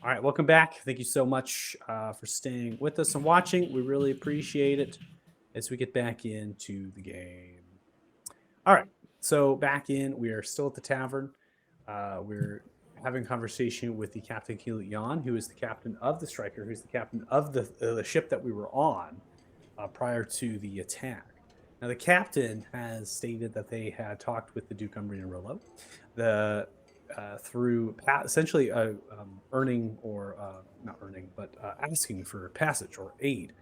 All right, welcome back. Thank you so much for staying with us and watching. We really appreciate it as we get back into the game. All right, so back in, we are still at the tavern. We're having a conversation with the Captain Keelut Yan, who is the captain of the Striker, who's the captain of the ship that we were on prior to the attack. Now, the captain has stated that they had talked with the Duke Umbrian Rolo, the through essentially earning or not earning, but asking for passage or aid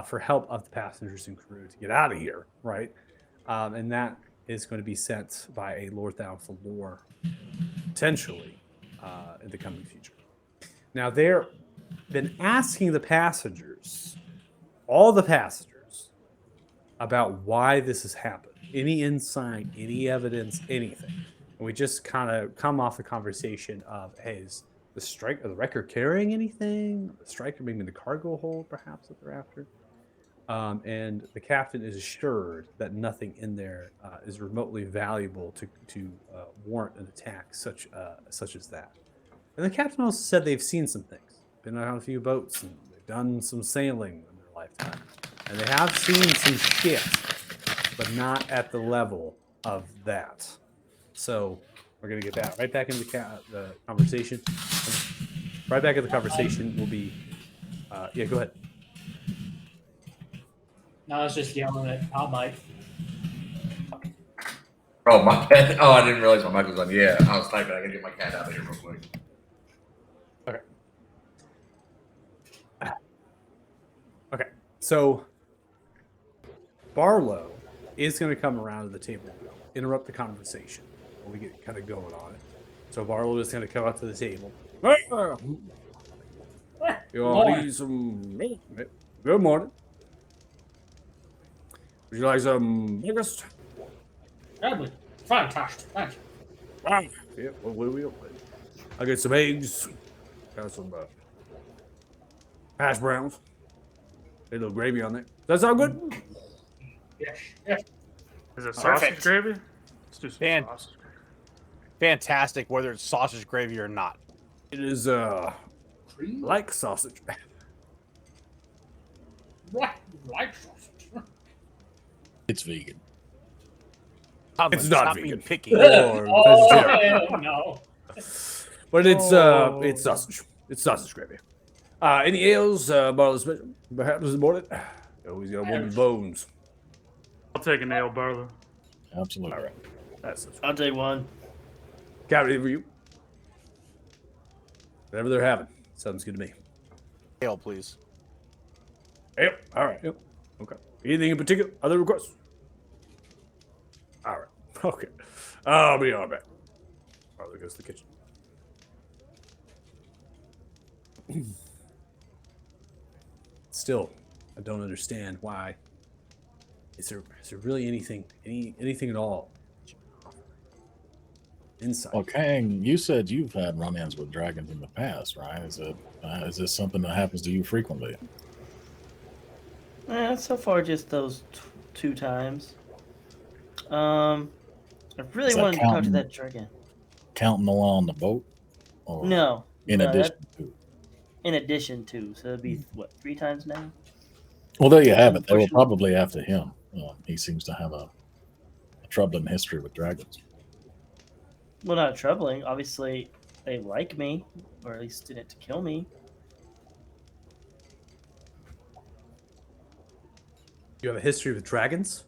for help of the passengers and crew to get out of here, right? And that is going to be sent by a Lord Thou Falor potentially in the coming future. Now, they're been asking the passengers, all the passengers, about why this has happened. Any insight, any evidence, anything. And we just kind of come off the conversation of, hey, is the Wrecker carrying anything? The Striker maybe in the cargo hold, perhaps, that they're after? And the captain is assured that nothing in there is remotely valuable to warrant an attack such as that. And the captain also said they've seen some things, been on a few boats, and they've done some sailing in their lifetime, and they have seen some shit, but not at the level of that. So we're gonna get that right back into the conversation. Right back in the conversation will be, yeah, go ahead. No, I was just yelling at hot mic. Oh, my bad. Oh, I didn't realize my mic was on. Yeah, I was typing. I gotta get my cat out of here real quick. Okay. Okay. So Barlow is going to come around to the table, interrupt the conversation when we get kind of going on it. So Barlow is going to come up to the table. You all need some. Good morning. Would you like some breakfast? Lovely. Fantastic. Thank you. Wow. Yeah, well, what do we do? I'll get some eggs. Got some hash browns. A little gravy on there. Does that sound good? Yes. Yes. Is it sausage gravy? Let's do some sausage gravy. Fantastic, whether it's sausage gravy or not. It is like sausage. What? Like sausage? It's vegan. It's not being vegan. picky. Or Oh, vegetarian. hell no. But it's sausage. It's sausage gravy. Any ales, Barlow's perhaps this morning? Always got one with bones. I'll take a nail, Barlow. Absolutely. All right. That's I'll take one. Captain for you. Whatever they're having. Sounds good to me. Ale, please. Yep. All right. Yep. Okay. Anything in particular? Other requests? All right. Okay. I'll be all right. All right, there goes the kitchen. Still, I don't understand why. Is there really anything at all? Insight. Well, Kang, you said you've had run-ins with dragons in the past, right? Is this something that happens to you frequently? So far, just those two times. I really Is that wanted to talk to counting? that dragon. Counting along the boat? Or No. In no, addition to? In addition to, so it'd be what, 3 times now? Well, there you have it. They were probably after him. He seems to have a troubling history with dragons. Well, not troubling. Obviously, they like me, or at least didn't to kill me. You have a history with dragons?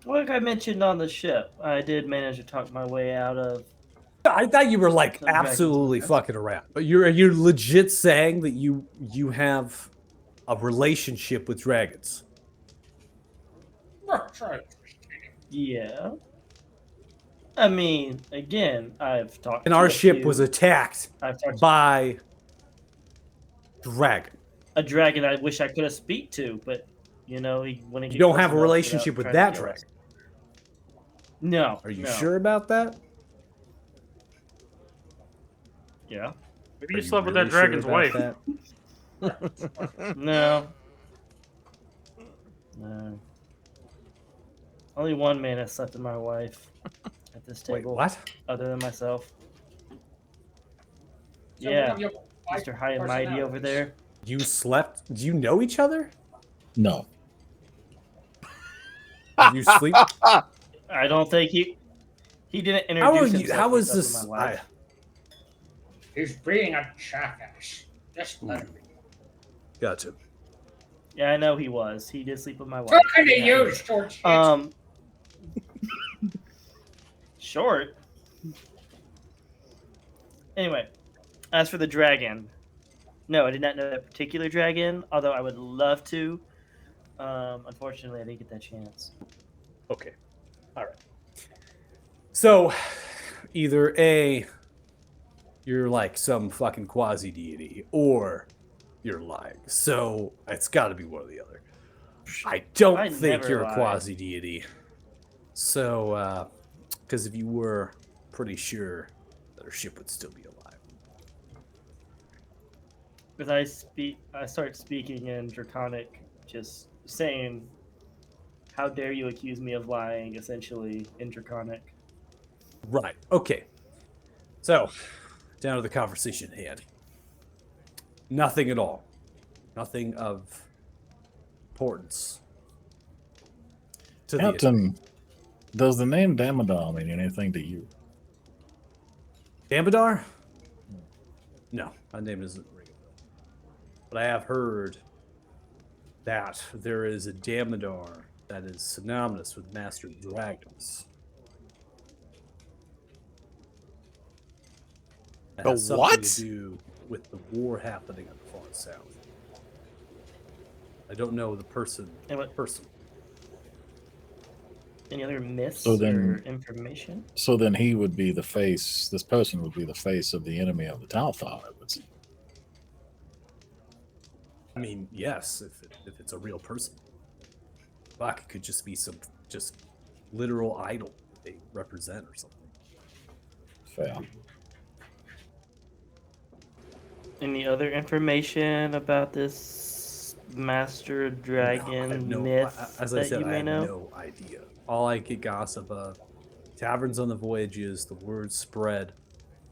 Like I mentioned on the ship, I did manage to talk my way out of. I thought you were like Some dragons. absolutely fucking around. But you're legit saying that you have a relationship with dragons. That's right. Yeah. I mean, again, I've talked. And to our a ship few- was attacked I've talked to by dragon. a dragon I wish I could have speak to, but he wouldn't. You get don't close have a enough relationship without with trying that to kill us. dragon. No. Are you no. sure about that? Yeah. Maybe Are you slept with really that sure dragon's about wife. that? No. No. Only one man has slept with my wife at this Wait, table, what? other than myself. Yeah, Your Mr. High and Mighty over there. You slept? Do you know each other? No. Did you sleep? I don't think he didn't How are introduce you? himself. How when is he slept this? with my wife. He's being a jackass. Just let him be. Gotcha. Yeah, I know he was. He did sleep with my wife. Talking to Yeah. you, short shit. Short. Anyway, as for the dragon, no, I did not know that particular dragon. Although I would love to. Unfortunately, I didn't get that chance. Okay. All right. So, either A, you're like some fucking quasi deity, or you're lying. So, it's got to be one or the other. I don't I think never you're lie. a quasi deity. So, because if you were, pretty sure that our ship would still be alive. Because I start speaking in Draconic, just saying, "How dare you accuse me of lying?" Essentially in Draconic. Right. Okay. So, down to the conversation at hand. Nothing at all. Nothing of importance. To the Captain, does the name Damodar mean anything to you? Damodar? No, my name isn't ringing a bell. But I have heard that there is a Damodar that is synonymous with Master Dragons. That The has something what? to do with the war happening in the far south. I don't know the person. And what? Person. Any other myths So then- or information? So then he would be the face, this person would be the face of the enemy of the Talthar, I would say. I mean, yes, if it's a real person. Fuck, it could just be some just literal idol that they represent or something. Fair. Any other information about this Master Dragon I have no, myth as I that said, you I may have know? no idea. All I get gossip of taverns on the voyages, the word spread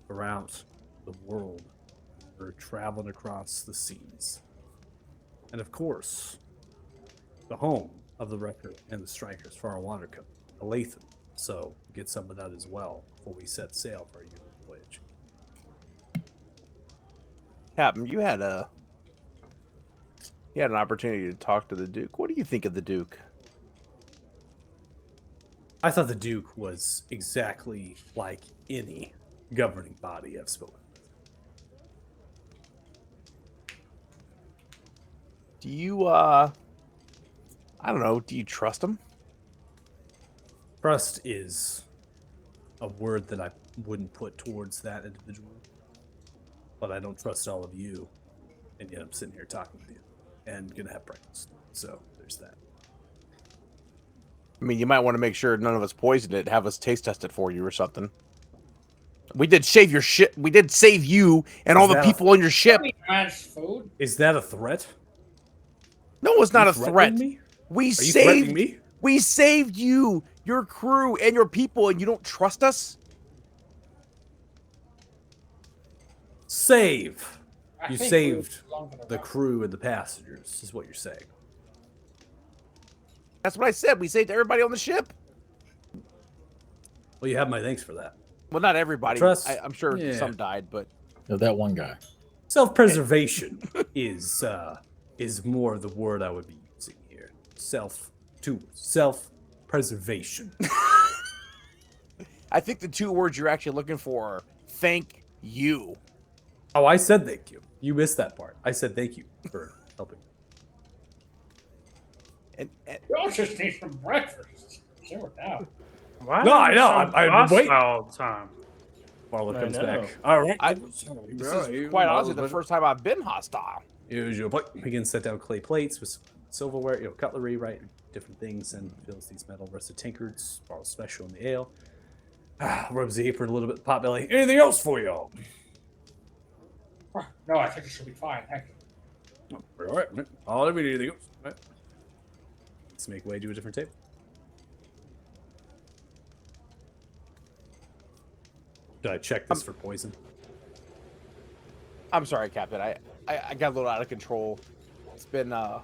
around the world. We're traveling across the seas. And of course, the home of the Wrecker and the Strikers for our water company, Alathan. So get some of that as well before we set sail for our yearly voyage. Captain, you had an opportunity to talk to the Duke. What do you think of the Duke? I thought the Duke was exactly like any governing body I've spoken with. Do you I don't know, do you trust him? Trust is a word that I wouldn't put towards that individual. But I don't trust all of you. And yet I'm sitting here talking with you and gonna have breakfast. So there's that. I mean, you might want to make sure none of us poisoned it, have us taste test it for you or something. We did save your ship. We did save you and all Is the that people on your ship. Man's food. Is that a threat? No, it's not You a threatening threat. Me? We Are you threatening saved me? We saved you, your crew, and your people, and you don't trust us? Save. I You think saved we're longer than the that. crew and the passengers, is what you're saying. That's what I said. We saved everybody on the ship. Well, you have my thanks for that. Well, not everybody. Trust? I'm sure Yeah. some died, but That one guy. Self-preservation is more of the word I would be using here. Self-preservation. I think the two words you're actually looking for are thank you. Oh, I said thank you. You missed that part. I said thank you for helping. And We all just need some breakfast. Chill it out. Why No, are I you know, so I'm hostile waiting. all the time? Marla I comes know. back. All right. This is quite honestly the first time I've been hostile. Usual plate. Begin to set down clay plates with silverware, cutlery, right? Different things, and fills these metal rusted tankards. Borrows special in the ale. Rubs the apron a little bit. Potbelly. Anything else for y'all? No, I think it should be fine. Thank you. All right. All of anything else. All right. Let's make way to a different table. Did I check this for poison? I'm sorry, Captain. I got a little out of control. It's been It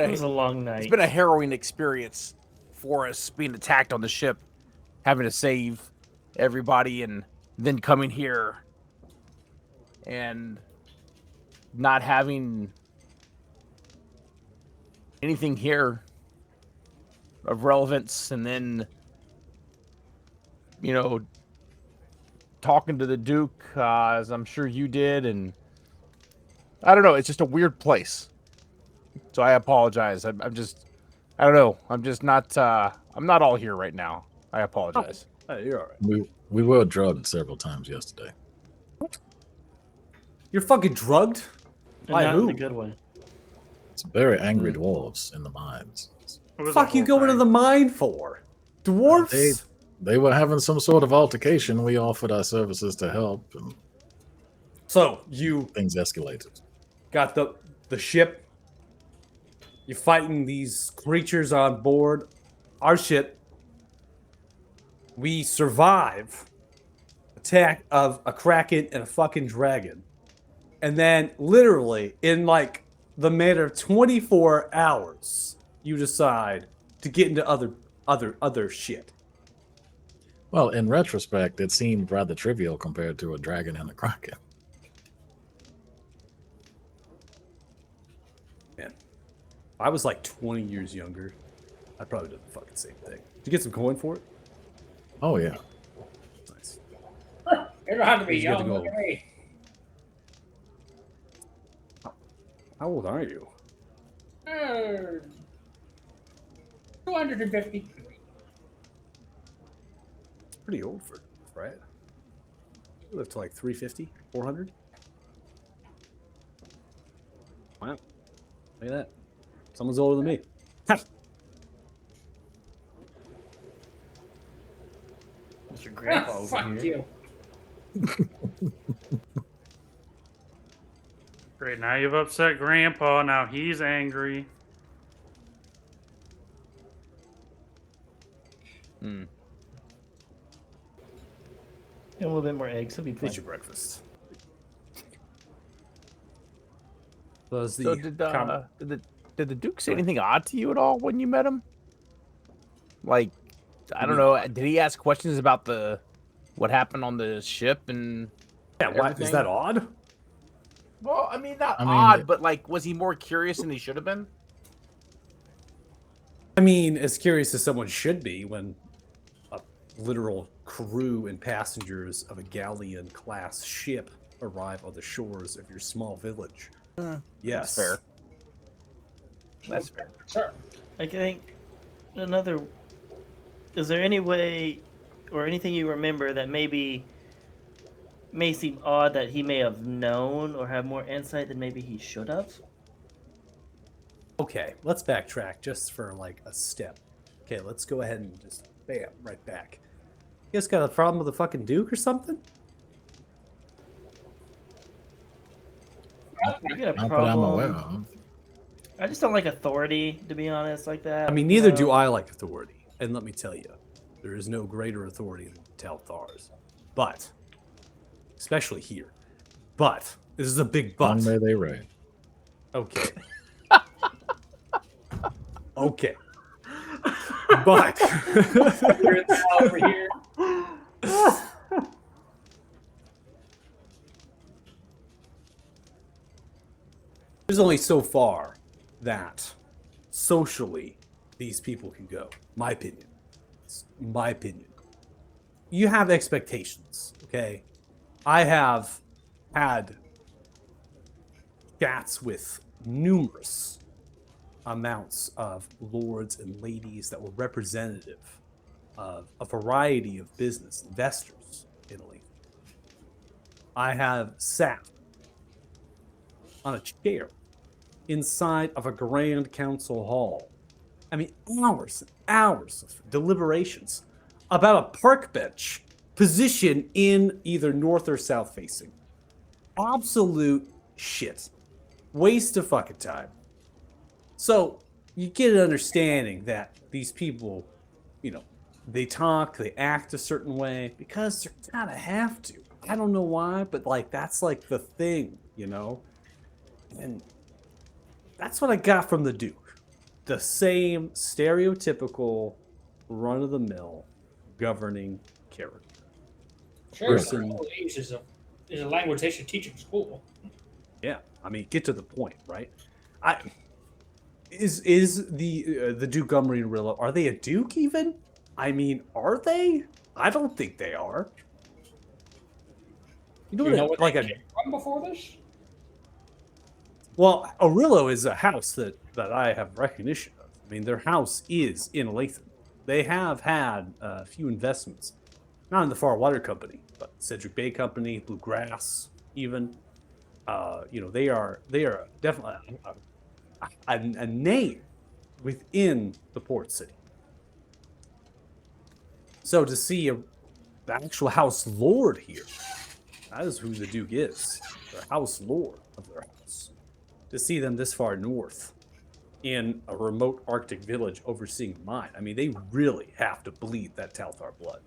was a long night. it's been a harrowing experience for us being attacked on the ship, having to save everybody, and then coming here and not having anything here of relevance, and then talking to the Duke, as I'm sure you did, and I don't know, it's just a weird place. So I apologize. I'm just, I don't know. I'm just not. I'm not all here right now. I apologize. Oh, you're all right. We were drugged several times yesterday. You're fucking drugged? And By not who? in the good way. Some very angry dwarves in the mines. It was Fuck a you whole going to thing. the mine for? Dwarfs? They were having some sort of altercation. We offered our services to help, and So you things escalated. got the ship. You're fighting these creatures on board our ship. We survive attack of a kraken and a fucking dragon. And then literally in like the matter of 24 hours, you decide to get into other shit. Well, in retrospect, it seemed rather trivial compared to a dragon and a kraken. Man, if I was like 20 years younger, I'd probably do the fucking same thing. Did you get some coin for it? Oh yeah. Nice. You don't have to be He's good to young. go. Look at me. How old are you? 253. It's pretty old for right? You live to like 350, 400? Wow. Look at that. Someone's older than me. Mr. Grandpa Ah, over fuck here. you. Great, now you've upset Grandpa. Now he's angry. And a little bit more eggs. He'll be fine. Eat your breakfast. Does the So did the Duke say anything odd to you at all when you met him? Like, I don't know. Did he ask questions about what happened on the ship and? yeah, why, is everything? that odd? Well, I mean, not I mean, odd, but like, was he more curious than he should have been? I mean, as curious as someone should be when a literal crew and passengers of a galleon class ship arrive on the shores of your small village. Yes. That's fair. That's fair. Sir, I think another. Is there any way or anything you remember that maybe may seem odd that he may have known or have more insight than maybe he should have? Okay, let's backtrack just for like a step. Okay, let's go ahead and just bam, right back. You guys got a problem with the fucking Duke or something? We got a Not that I'm aware problem. of. I just don't like authority, to be honest, like that. I mean, you neither know? do I like authority. And let me tell you, there is no greater authority than Talthar's. But, especially here. But, this is a big but. Long may they reign. Okay. Okay. But, you're over here. there's only so far that socially these people can go. My opinion. It's my opinion. You have expectations, okay? I have had chats with numerous amounts of lords and ladies that were representative of a variety of business investors in Italy. I have sat on a chair inside of a grand council hall. I mean, hours and hours of deliberations about a park bench position in either north or south facing. Absolute shit. Waste of fucking time. So you get an understanding that these people, they talk, they act a certain way because they kind of have to I don't know why, but like that's like the thing, you know? And that's what I got from the Duke. The same stereotypical run of the mill governing character. Sure, Person- English is a language they should teach in school. Yeah, I mean, get to the point, right? Is the Duke Gumry and Rillo, are they a Duke even? I mean, are they? I don't think they are. You know, You know what like they a came from before this? well, Arillo is a house that I have recognition of. I mean, their house is in Latham. They have had a few investments, not in the Far Water Company, but Cedric Bay Company, Bluegrass, even. You know, they are definitely a name within the port city. So to see the actual house lord here, that is who the Duke is, the house lord of their house. To see them this far north in a remote Arctic village overseeing a mine, I mean, they really have to bleed that Talthar blood.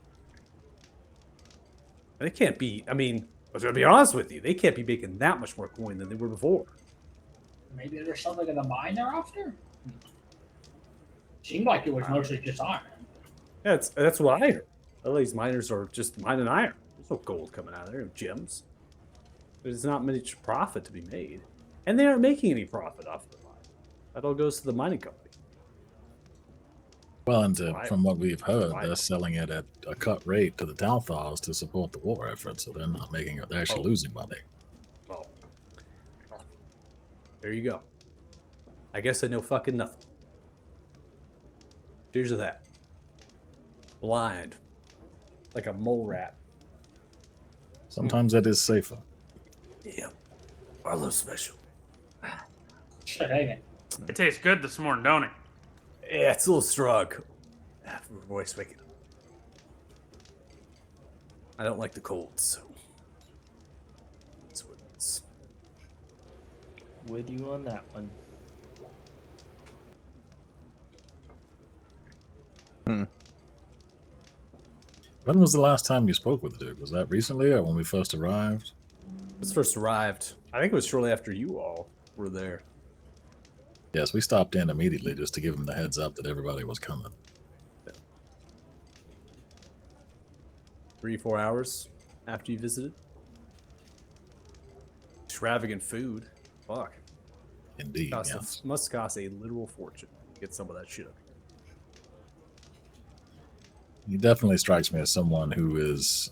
And it can't be, I mean, I was going to be honest with you, they can't be making that much more coin than they were before. Maybe there's something in the mine they're after? Seemed like it was mostly just iron. Yeah, that's what I heard. All these miners are just mining iron. There's no gold coming out of there, no gems. There's not much profit to be made. And they aren't making any profit off of the mine. That all goes to the mining company. Well, and Right. from what we've heard, Right. they're selling it at a cut rate to the Talthars to support the war effort, so they're not making it. They're actually losing money. Well, there you go. I guess I know fucking nothing. Cheers to that. Blind. Like a mole rat. Sometimes that is safer. Yeah. Arlo special. Shit, ain't it? It tastes good this morning, don't it? Yeah, it's a little strong. Voice waking up. I don't like the cold, so that's what it is. With you on that one. When was the last time you spoke with the Duke? Was that recently or when we first arrived? When it first arrived, I think it was shortly after you all were there. Yes, we stopped in immediately just to give him the heads up that everybody was coming. 3-4 hours after you visited. Extravagant food. Fuck. Indeed, yes. Must cost a literal fortune to get some of that shit up. He definitely strikes me as someone who is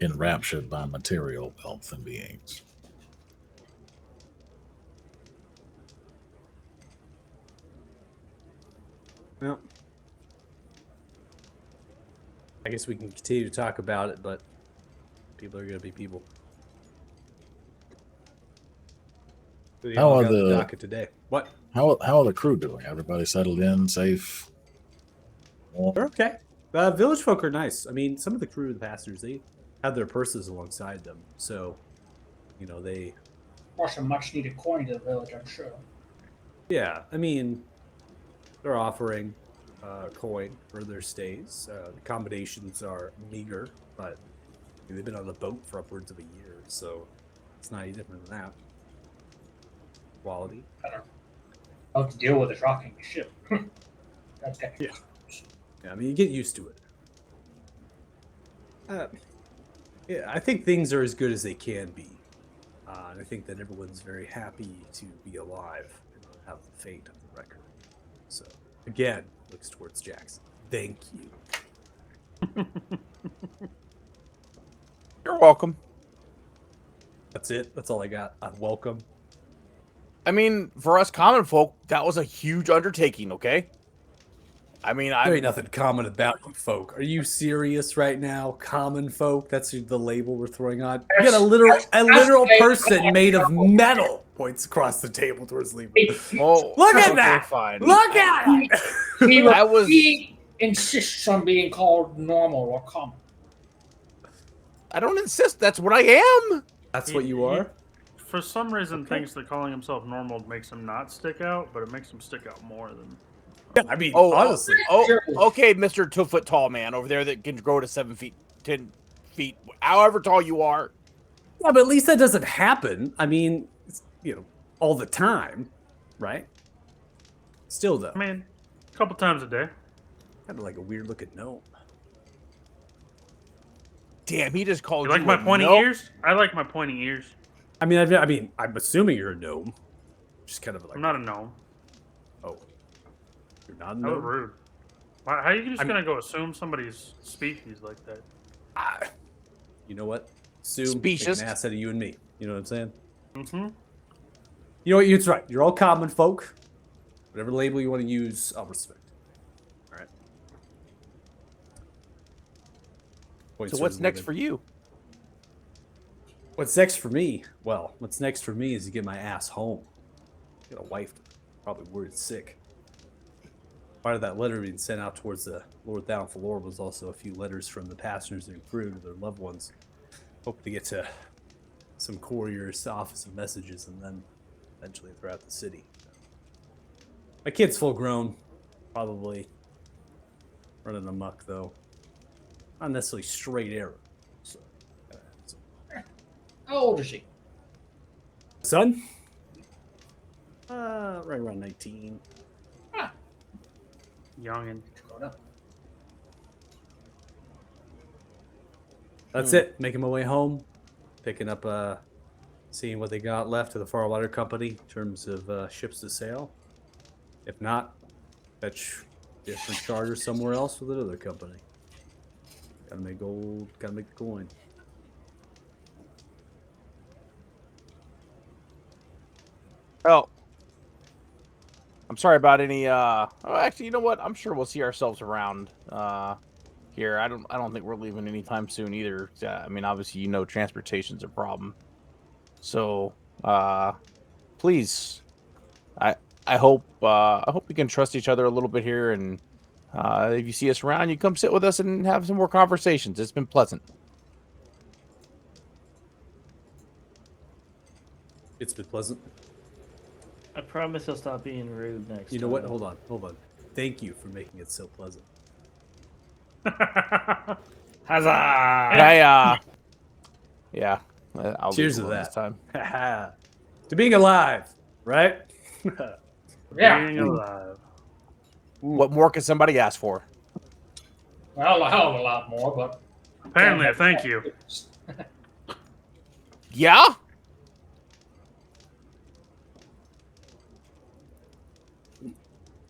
enraptured by material wealth and beings. Well, I guess we can continue to talk about it, but people are going to be people. We How all are got the- docket today? What? How are the crew doing? Everybody settled in, safe? Well, They're okay. Village folk are nice. I mean, some of the crew, the passengers, they have their purses alongside them, so you know they. Brought some much needed coin to the village, I'm sure. Yeah, I mean, they're offering coin for their stays. The accommodations are meager, but they've been on the boat for upwards of a year, so it's not any different than that. Quality. How to deal with is rocking the ship. That's good. Yeah. Yeah, I mean, you get used to it. Yeah, I think things are as good as they can be. And I think that everyone's very happy to be alive and have the fate of the record. So, again, looks towards Jackson. Thank you. You're welcome. That's it. That's all I got. I'm welcome. I mean, for us common folk, that was a huge undertaking, okay? I mean, There ain't nothing common about you folk. Are you serious right now? Common folk? That's the label we're throwing on. You got a literal person made of metal. Points across the table towards Lehman. Oh, Look at okay, that! Fine. Look at it! He insists on being called normal or common. I don't insist. That's what I am. That's what you are? For some reason, Okay. thinks that calling himself normal makes him not stick out, but it makes him stick out more than. Yeah, I mean, Oh, honestly. Oh, okay, Mr. 2 foot tall man over there that can grow to 7 feet, 10 feet, however tall you are. Yeah, but at least that doesn't happen. I mean, all the time, right? Still though, I mean, a couple times a day. kind of like a weird looking gnome. Damn, he just called You like my pointy ears? I like my pointy ears. I mean, I'm assuming you're a gnome. Just kind of like, I'm not a gnome. oh, you're not a That was gnome. rude. How are you just I'm- gonna go assume somebody's species like that? You know what? Assume make Specious. an ass out of you and me. You know what I'm saying? Mm-hmm. You know what? It's right. You're all common folk. Whatever label you want to use, I'll respect. All right. So what's next for you? What's next for me? Well, what's next for me is to get my ass home. Get a wife, probably worried sick. Part of that letter being sent out towards the Lord Downfalor was also a few letters from the passengers and crew to their loved ones. Hope to get to some couriers, office of messages, and then eventually throughout the city. My kid's full grown, probably running amok though. Not necessarily straight arrow. So, How old is she? son? Right around 19. Youngin. Grown up. That's it. Making my way home, picking up, seeing what they got left of the Far Water Company in terms of ships to sail. If not, fetch different charter somewhere else with another company. Gotta make gold. Gotta make the coin. Well, I'm sorry about any. Oh, actually, you know what? I'm sure we'll see ourselves around here. I don't think we're leaving anytime soon either. I mean, obviously, transportation's a problem. So, please, I hope we can trust each other a little bit here, and if you see us around, you come sit with us and have some more conversations. It's been pleasant. It's been pleasant. I promise he'll stop being rude next You know time. what? Hold on. Thank you for making it so pleasant. Huzzah! Yeah. I'll Cheers leave to alone that. this time. To being alive, right? Yeah. Being alive. What more can somebody ask for? Well, a hell of a lot more, but. Apparently, a thank you. Yeah.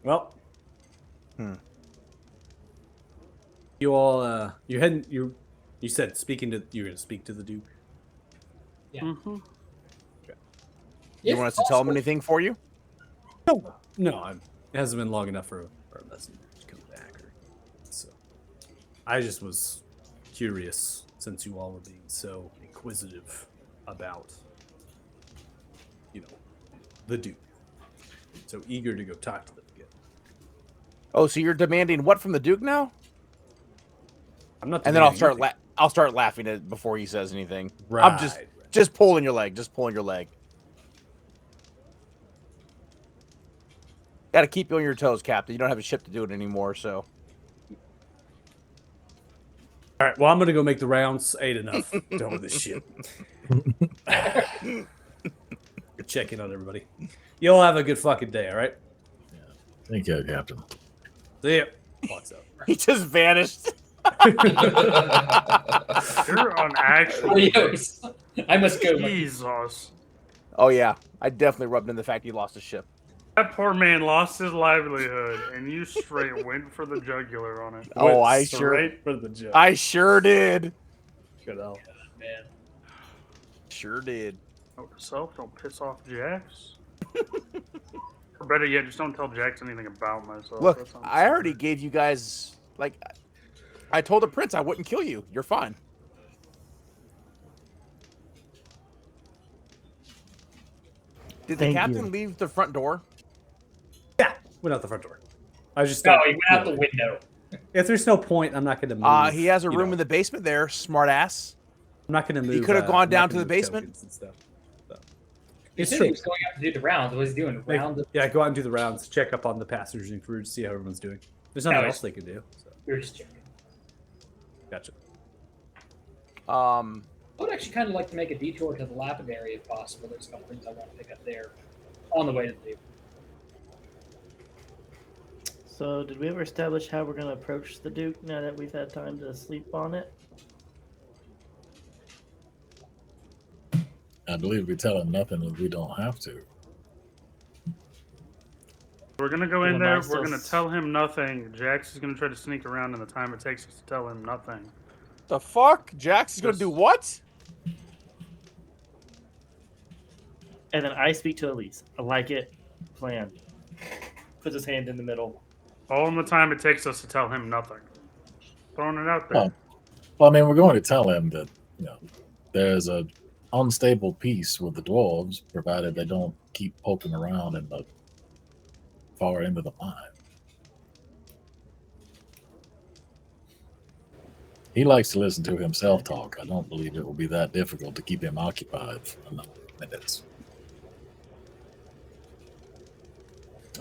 Well, you all, you're heading. You said you're gonna speak to the Duke. Mm-hmm. You want us to tell him anything for you? No, it hasn't been long enough for a messenger to come back. So, I just was curious since you all were being so inquisitive about, the Duke. So eager to go talk to them again. Oh, so you're demanding what from the Duke now? I'm not. And then I'll demanding start I'll start laughing at before he says anything. Right. I'm just pulling your leg, Got to keep you on your toes, Captain. You don't have a ship to do it anymore, so. All right. Well, I'm gonna go make the rounds. Ate enough. Done with this shit. Check in on everybody. You all have a good fucking day. All right. Thank you, Captain. See ya. Walks out. He just vanished. You're on actual. Adios. I must go. Jesus. Oh yeah, I definitely rubbed in the fact he lost his ship. That poor man lost his livelihood, and you straight went for the jugular on it. Oh, Went I straight for the joke. I sure did. Good hell. Man. Sure did. Note to self: don't piss off Jax. Or better yet, just don't tell Jax anything about myself. Look, That sounds I already stupid. gave you guys I told the prince I wouldn't kill you. You're fine. Did the Thank captain you. leave the front door? Yeah. Went out the front door. I was just. No, he went out the window. If there's no point, I'm not gonna move. He has a room in the basement there. Smart ass. I'm not gonna move. could have I'm gone not down gonna to the move basement. tokens and stuff. So. He It's said true. he was going out to do the rounds. What was he doing? Round? Yeah, go out and do the rounds. Check up on the passengers and crew to see how everyone's doing. There's nothing No, else they could do. So. We were just checking. Gotcha. I would actually kind of like to make a detour to the lapidary if possible. There's a couple things I want to pick up there on the way to the table. So, did we ever establish how we're going to approach the Duke now that we've had time to sleep on it? I believe we tell him nothing if we don't have to. We're gonna go And in am I there. still We're gonna s- tell him nothing. Jax is gonna try to sneak around in the time it takes us to tell him nothing. The fuck? Jax is gonna do what? And then I speak to Elise. I like it. Plan. Puts his hand in the middle. All in the time it takes us to tell him nothing. Throwing it out there. Oh. Well, I mean, we're going to tell him that there's a unstable peace with the dwarves, provided they don't keep poking around in the far end of the mine. He likes to listen to himself talk. I don't believe it will be that difficult to keep him occupied for a number of minutes.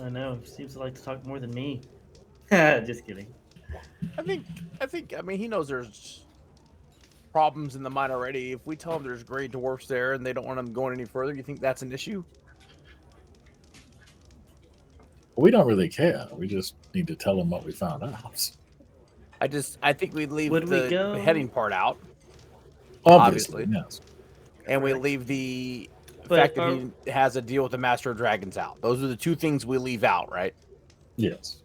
I know. Seems to like to talk more than me. Just kidding. I think. I mean, he knows there's problems in the mine already. If we tell him there's gray dwarfs there and they don't want him going any further, you think that's an issue? We don't really care. We just need to tell him what we found out. I think we leave Would we the go- heading part out, Obviously, yes. and we leave the But fact that he has a deal with the Master of Dragons out. Those are the two things we leave out, right? Yes.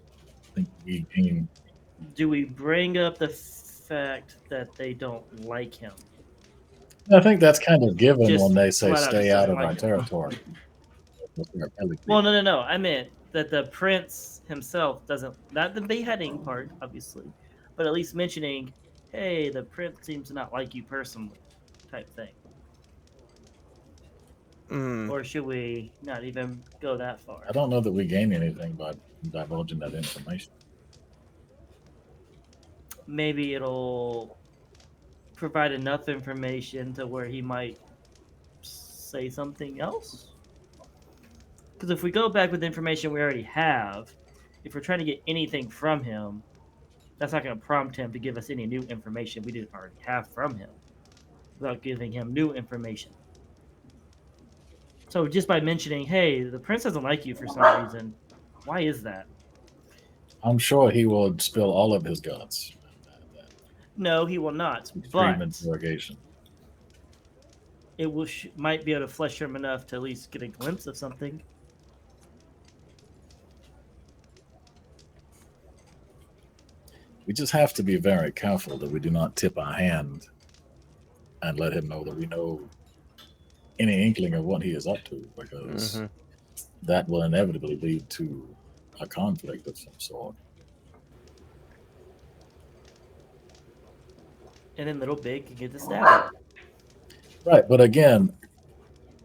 I think we can. Do we bring up the fact that they don't like him? I think that's kind of given Just when they say flat out stay just out don't of our like it. territory. Well, no. I meant that the prince himself doesn't. Not the beheading part, obviously, but at least mentioning, hey, the prince seems to not like you personally, type thing. Mm. Or should we not even go that far? I don't know that we gain anything by divulging that information. Maybe it'll provide enough information to where he might say something else. Because if we go back with information we already have, if we're trying to get anything from him, that's not going to prompt him to give us any new information we didn't already have from him without giving him new information. So just by mentioning, hey, the prince doesn't like you for some reason, why is that? I'm sure he will spill all of his guts. No, he will not. Extreme But interrogation. it will might be able to flesh him enough to at least get a glimpse of something. We just have to be very careful that we do not tip our hand and let him know that we know any inkling of what he is up to, because Mhm. that will inevitably lead to a conflict of some sort. And then Little Big can get the stab. Right, but again,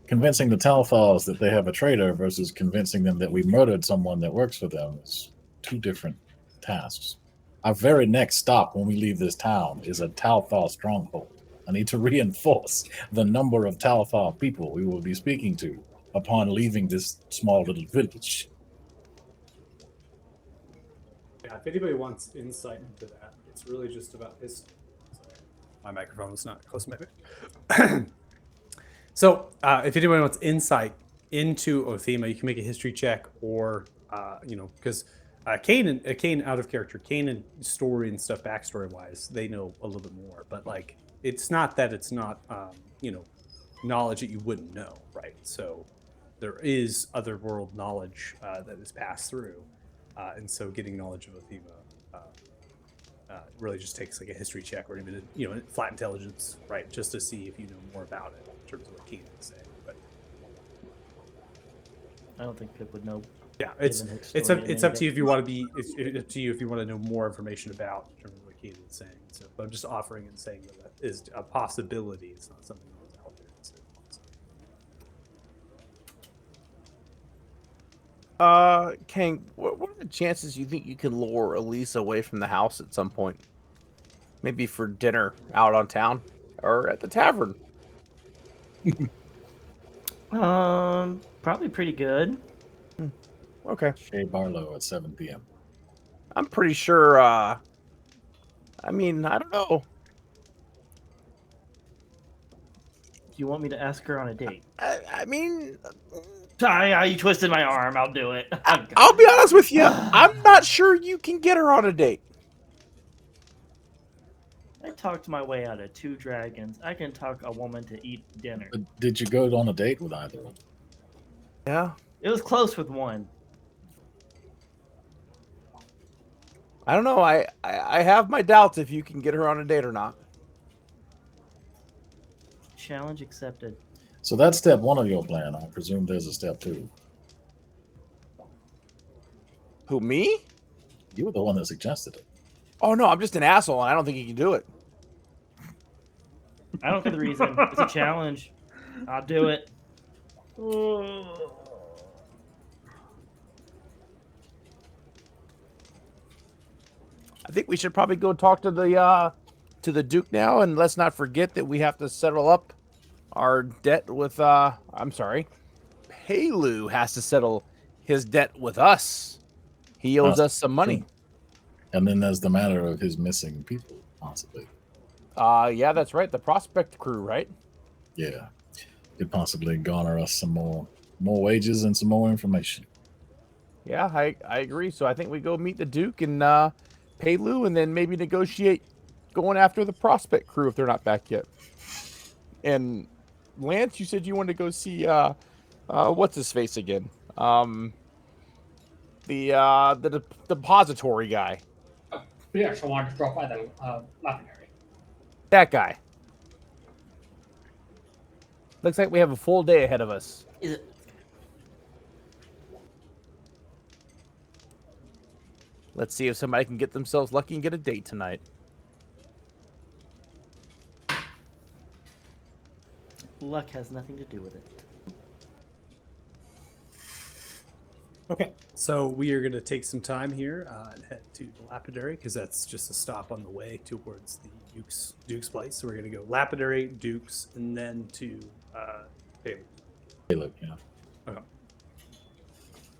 convincing the Talthals that they have a traitor versus convincing them that we murdered someone that works for them is two different tasks. Our very next stop when we leave this town is a Talthal stronghold. I need to reinforce the number of Talthal people we will be speaking to upon leaving this small little village. Yeah, if anybody wants insight into that, it's really just about his. Sorry, my microphone was not close to my. So, if anyone wants insight into Othema, you can make a history check, or because Kane out of character, Kanan story and stuff, backstory wise, they know a little bit more. But like, it's not that it's not knowledge that you wouldn't know, right? So there is otherworld knowledge that is passed through. And so getting knowledge of Othema really just takes like a history check or even flat intelligence, right? Just to see if you know more about it in terms of what Keenan is saying. But I don't think Pip would know. yeah, it's Given it's historian up, it's up to either. you if you want to be. It's up to you if you want to know more information about in terms of what Keenan is saying. So, but I'm just offering and saying that is a possibility. It's not something that's out there. Kang, what are the chances you think you can lure Elise away from the house at some point? Maybe for dinner out on town or at the tavern. Probably pretty good. Okay. Shea Barlow at 7 p.m. I'm pretty sure, I mean, I don't know. you want me to ask her on a date? I mean, You twisted my arm. I'll do it. I'll be honest with you. I'm not sure you can get her on a date. I talked my way out of 2 dragons. I can talk a woman to eat dinner. But did you go on a date with either of them? Yeah. It was close with one. I don't know. I have my doubts if you can get her on a date or not. Challenge accepted. So that's step 1 of your plan. I presume there's a step 2. Who, me? You were the one that suggested it. Oh, no, I'm just an asshole, and I don't think you can do it. I don't know the reason. It's a challenge. I'll do it. I think we should probably go talk to the Duke now, and let's not forget that we have to settle up our debt with I'm sorry, Palu has to settle his debt with us. He owes us some money. And then there's the matter of his missing people, possibly. Yeah, that's right. The Prospect crew, right? Yeah. Could possibly garner us some more wages and some more information. Yeah, I agree. So I think we go meet the Duke and Palu, and then maybe negotiate going after the Prospect crew if they're not back yet. And Lance, you said you wanted to go see what's his face again? The depository guy. Yeah, so I wanted to drop by the lapidary. That guy. Looks like we have a full day ahead of us. Is it? Let's see if somebody can get themselves lucky and get a date tonight. Luck has nothing to do with it. Okay, so we are going to take some time here and head to the Lapidary because that's just a stop on the way towards the Duke's place. So we're going to go Lapidary, Duke's, and then to Palu. Hey, look, yeah.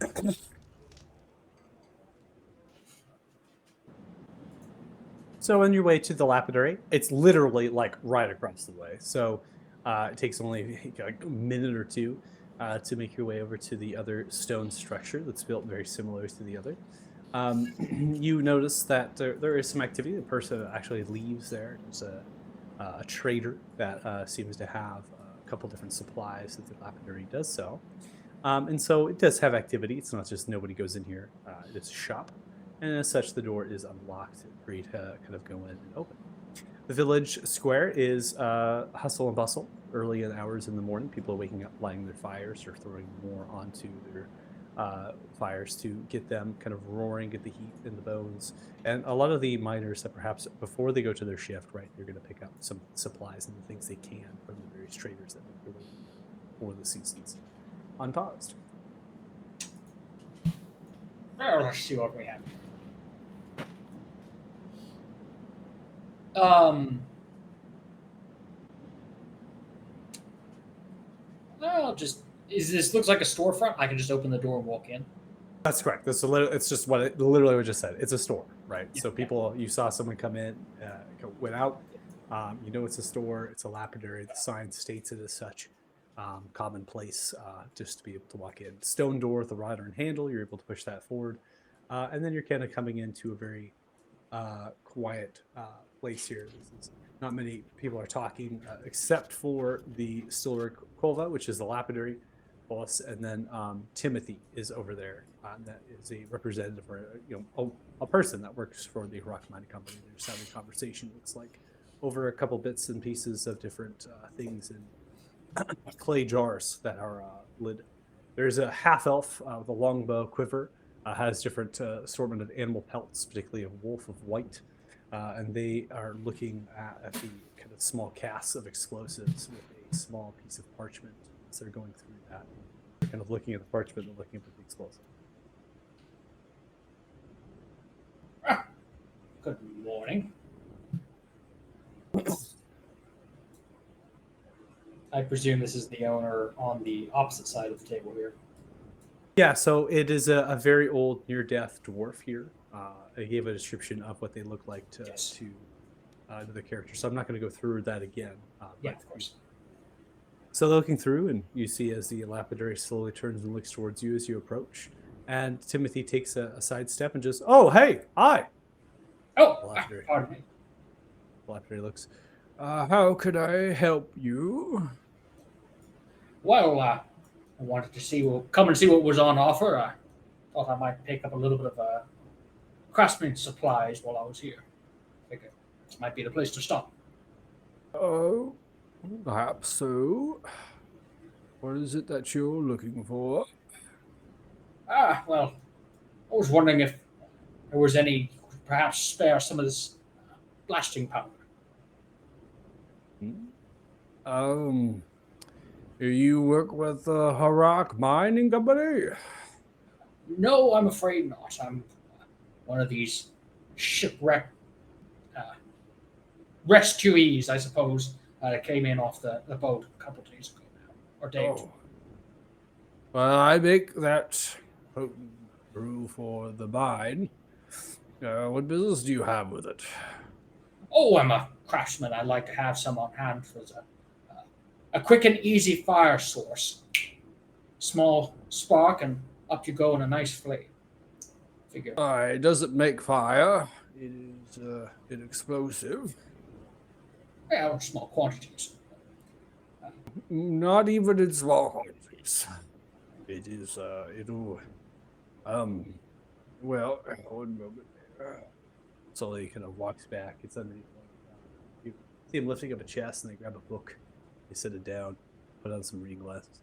Okay. So on your way to the Lapidary, it's literally like right across the way. So it takes only like a minute or two to make your way over to the other stone structure that's built very similar to the other. You notice that there is some activity. The person actually leaves there. There's a trader that seems to have a couple different supplies that the Lapidary does sell. And so it does have activity. It's not just nobody goes in here. It is a shop. And as such, the door is unlocked for you to kind of go in and open. The village square is hustle and bustle. Early in hours in the morning, people are waking up, lighting their fires, or throwing more onto their fires to get them kind of roaring, get the heat in the bones. And a lot of the miners that perhaps before they go to their shift, right, they're going to pick up some supplies and the things they can from the various traders that are waiting for the seasons unpaused. Well, let's see what we have. Well, this looks like a storefront. I can just open the door and walk in. That's correct. It's just what it literally what just said. It's a store, right? Yeah. So people, you saw someone come in, went out. You know it's a store. It's a lapidary. The sign states it as such. Commonplace, just to be able to walk in. Stone door with a rod and handle. You're able to push that forward, and then you're kind of coming into a very quiet place here. Not many people are talking, except for the Stilric Kolva, which is the lapidary boss, and then Timothy is over there. That is a representative, or a person that works for the Rock Mining Company. They're just having a conversation. Looks like over a couple bits and pieces of different things in clay jars that are lit. There's a half elf with a longbow quiver. Has different assortment of animal pelts, particularly a wolf of white. And they are looking at the kind of small casts of explosives with a small piece of parchment. So they're going through that. They're kind of looking at the parchment and looking at the explosive. Good morning. I presume this is the owner on the opposite side of the table here. Yeah, so it is a very old near-death dwarf here. I gave a description of what they look like to the character, so I'm not going to go through that again. Yeah, But of course. So looking through, and you see as the lapidary slowly turns and looks towards you as you approach, and Timothy takes a side step and just, "Oh, hey, hi." Oh, Lapidary. pardon me. Lapidary looks. How could I help you? Well, I wanted to come and see what was on offer. I thought I might pick up a little bit of craftsman supplies while I was here. Figured this might be the place to stop. Oh, perhaps so. What is it that you're looking for? Well, I was wondering if there was any, perhaps spare some of this blasting powder. You work with the Harak Mining Company? No, I'm afraid not. I'm one of these shipwrecked rescuees, I suppose, that came in off the boat a couple of days ago now, or days. Oh. Well, I make that potent brew for the mine. What business do you have with it? Oh, I'm a craftsman. I like to have some on hand for a quick and easy fire source. Small spark, and up you go in a nice flame. Figure. It doesn't make fire. It is inexplosive. Yeah, in small quantities. Not even in small quantities. It is, it'll, well, one moment. Sully kind of walks back. It's underneath. You see him lifting up a chest, and they grab a book. They sit it down, put on some reading glasses.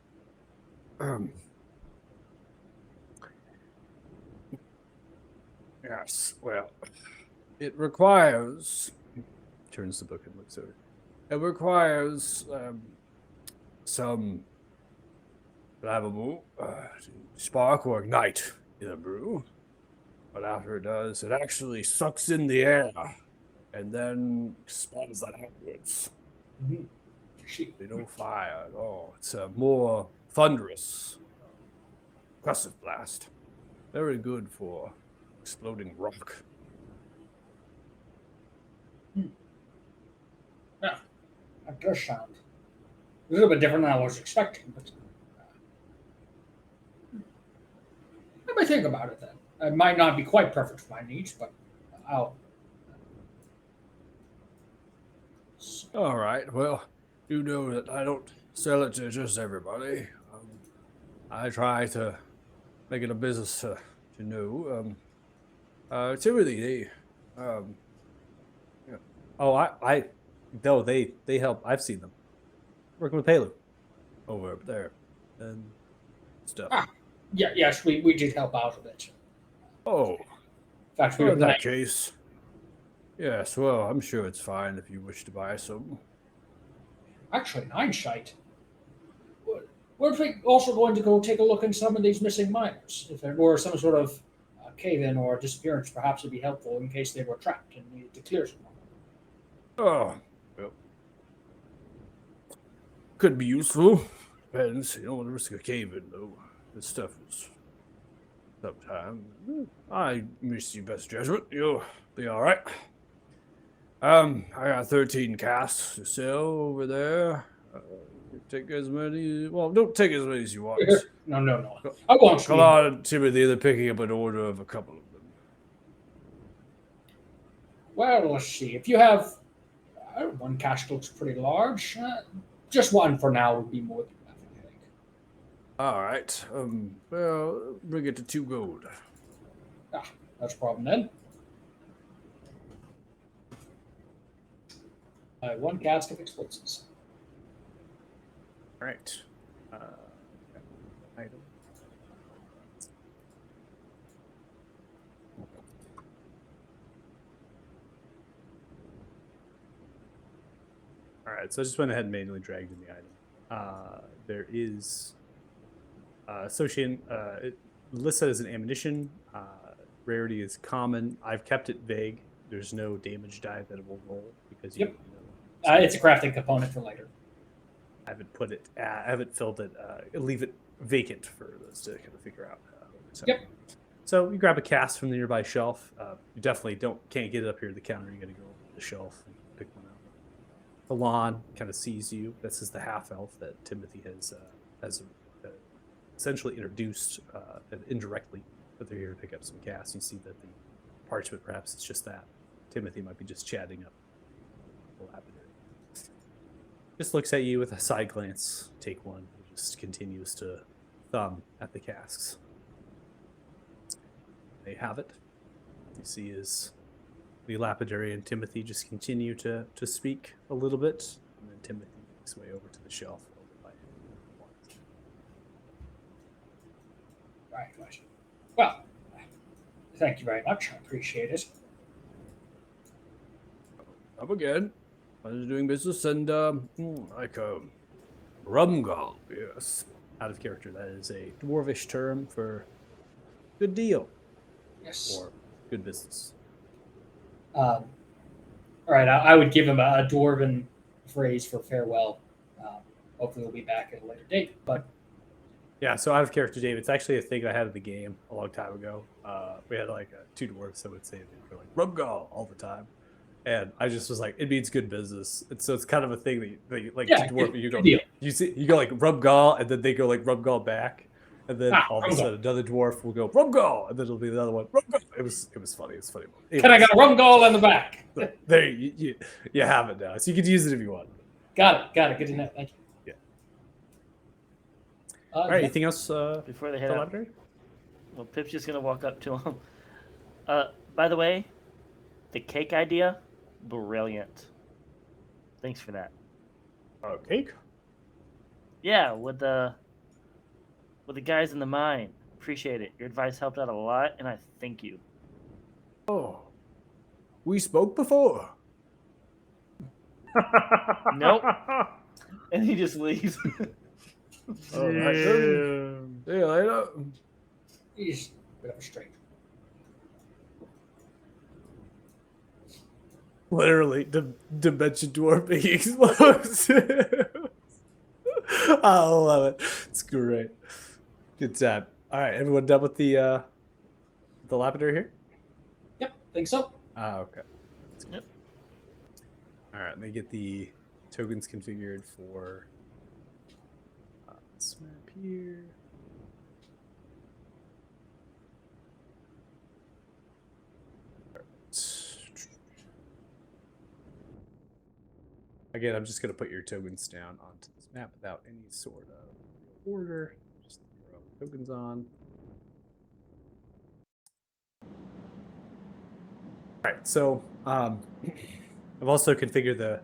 Yes, well, it requires. Turns the book and looks over. It requires some flammable to spark or ignite in a brew. But after it does, it actually sucks in the air and then expels that outwards. They don't fire at all. It's a more thunderous, aggressive blast. Very good for exploding rock. Yeah, that does sound a little bit different than I was expecting, but let me think about it then. It might not be quite perfect for my needs, but I'll. All right. Well, you know that I don't sell it to just everybody. I try to make it a business to know. Timothy, yeah. Oh, no, they help. I've seen them working with Palu over up there and stuff. Yeah, yes, we did help out a bit. Oh, In fact, we well, were in that planning. case, yes. Well, I'm sure it's fine if you wish to buy some. Actually, Einstein. We're also going to go take a look in some of these missing miners. If there were some sort of cave-in or disappearance, perhaps it'd be helpful in case they were trapped and needed to clear someone. Oh, well, could be useful. Depends. You don't want to risk a cave-in though. This stuff is sometime. I miss your best judgment. You'll be all right. I got 13 casks to sell over there. Take as many. Well, don't take as many as you want. No. I won't. Come on, Timothy. They're picking up an order of a couple of them. Well, let's see. If you have one cask looks pretty large. Just one for now would be more than enough, I think. All right. Well, bring it to 2 gold. That's a problem then. 1 cask of explosives. All right. Item. All right, so I just went ahead and manually dragged in the item. There is association. It listed as an ammunition. Rarity is common. I've kept it vague. There's no damage die that it will roll because you. Yep. It's a crafting component for later. I haven't put it. I haven't filled it. Leave it vacant for us to kind of figure out. Yep. So you grab a cask from the nearby shelf. You definitely can't get it up here to the counter. You got to go to the shelf and pick one Alon kind of sees you. This is the half elf that Timothy has essentially introduced indirectly, but they're here to pick up some gas. You see that the parchment, perhaps it's just that. Timothy might be just chatting up the lapidary. Just looks at you with a side glance. Take one. Just continues to thumb at the casks. They have it. You see is the lapidary and Timothy just continue to speak a little bit, and then Timothy makes his way over to the shelf. Right. Well, thank you very much. I appreciate it. Up again. I was doing business and rumgal, yes. Out of character, that is a dwarvish term for good deal Yes. or good business. All right, I would give him a dwarven phrase for farewell. Hopefully, we'll be back at a later date. But Yeah, so out of character, Dave, it's actually a thing I had in the game a long time ago. We had like two dwarves that would say they were like rumgal all the time. And I just was like, it means good business. And so it's kind of a thing that you, like, Yeah, dwarf, good- you go, good deal. you go like rumgal, and then they go like rumgal back. And then all of a rumgal. sudden another dwarf will go rumgal, and then it'll be another one rumgal. It was funny. It was funny. can I get a rum goal in the back? There, you have it now. So you can use it if you want. Got it. Good to know. Thank you. Yeah. Uh, All right. Anything else? Before they for head the out, library? well, Pip's just gonna walk up to him. By the way, the cake idea, brilliant. Thanks for that. Cake. Yeah, with the guys in the mine. Appreciate it. Your advice helped out a lot, and I thank you. Oh, we spoke before. Nope. And he just leaves. All right, then. See you later. He's a bit of a stranger. Literally, dimension dwarfing explosive. I love it. It's great. Good time. All right, everyone done with the lapidary here? Yep, think so. Okay. Yep. All right, let me get the tokens configured for this map here. Again, I'm just going to put your tokens down onto this map without any sort of order. Just throw tokens on. All right, so I've also configured the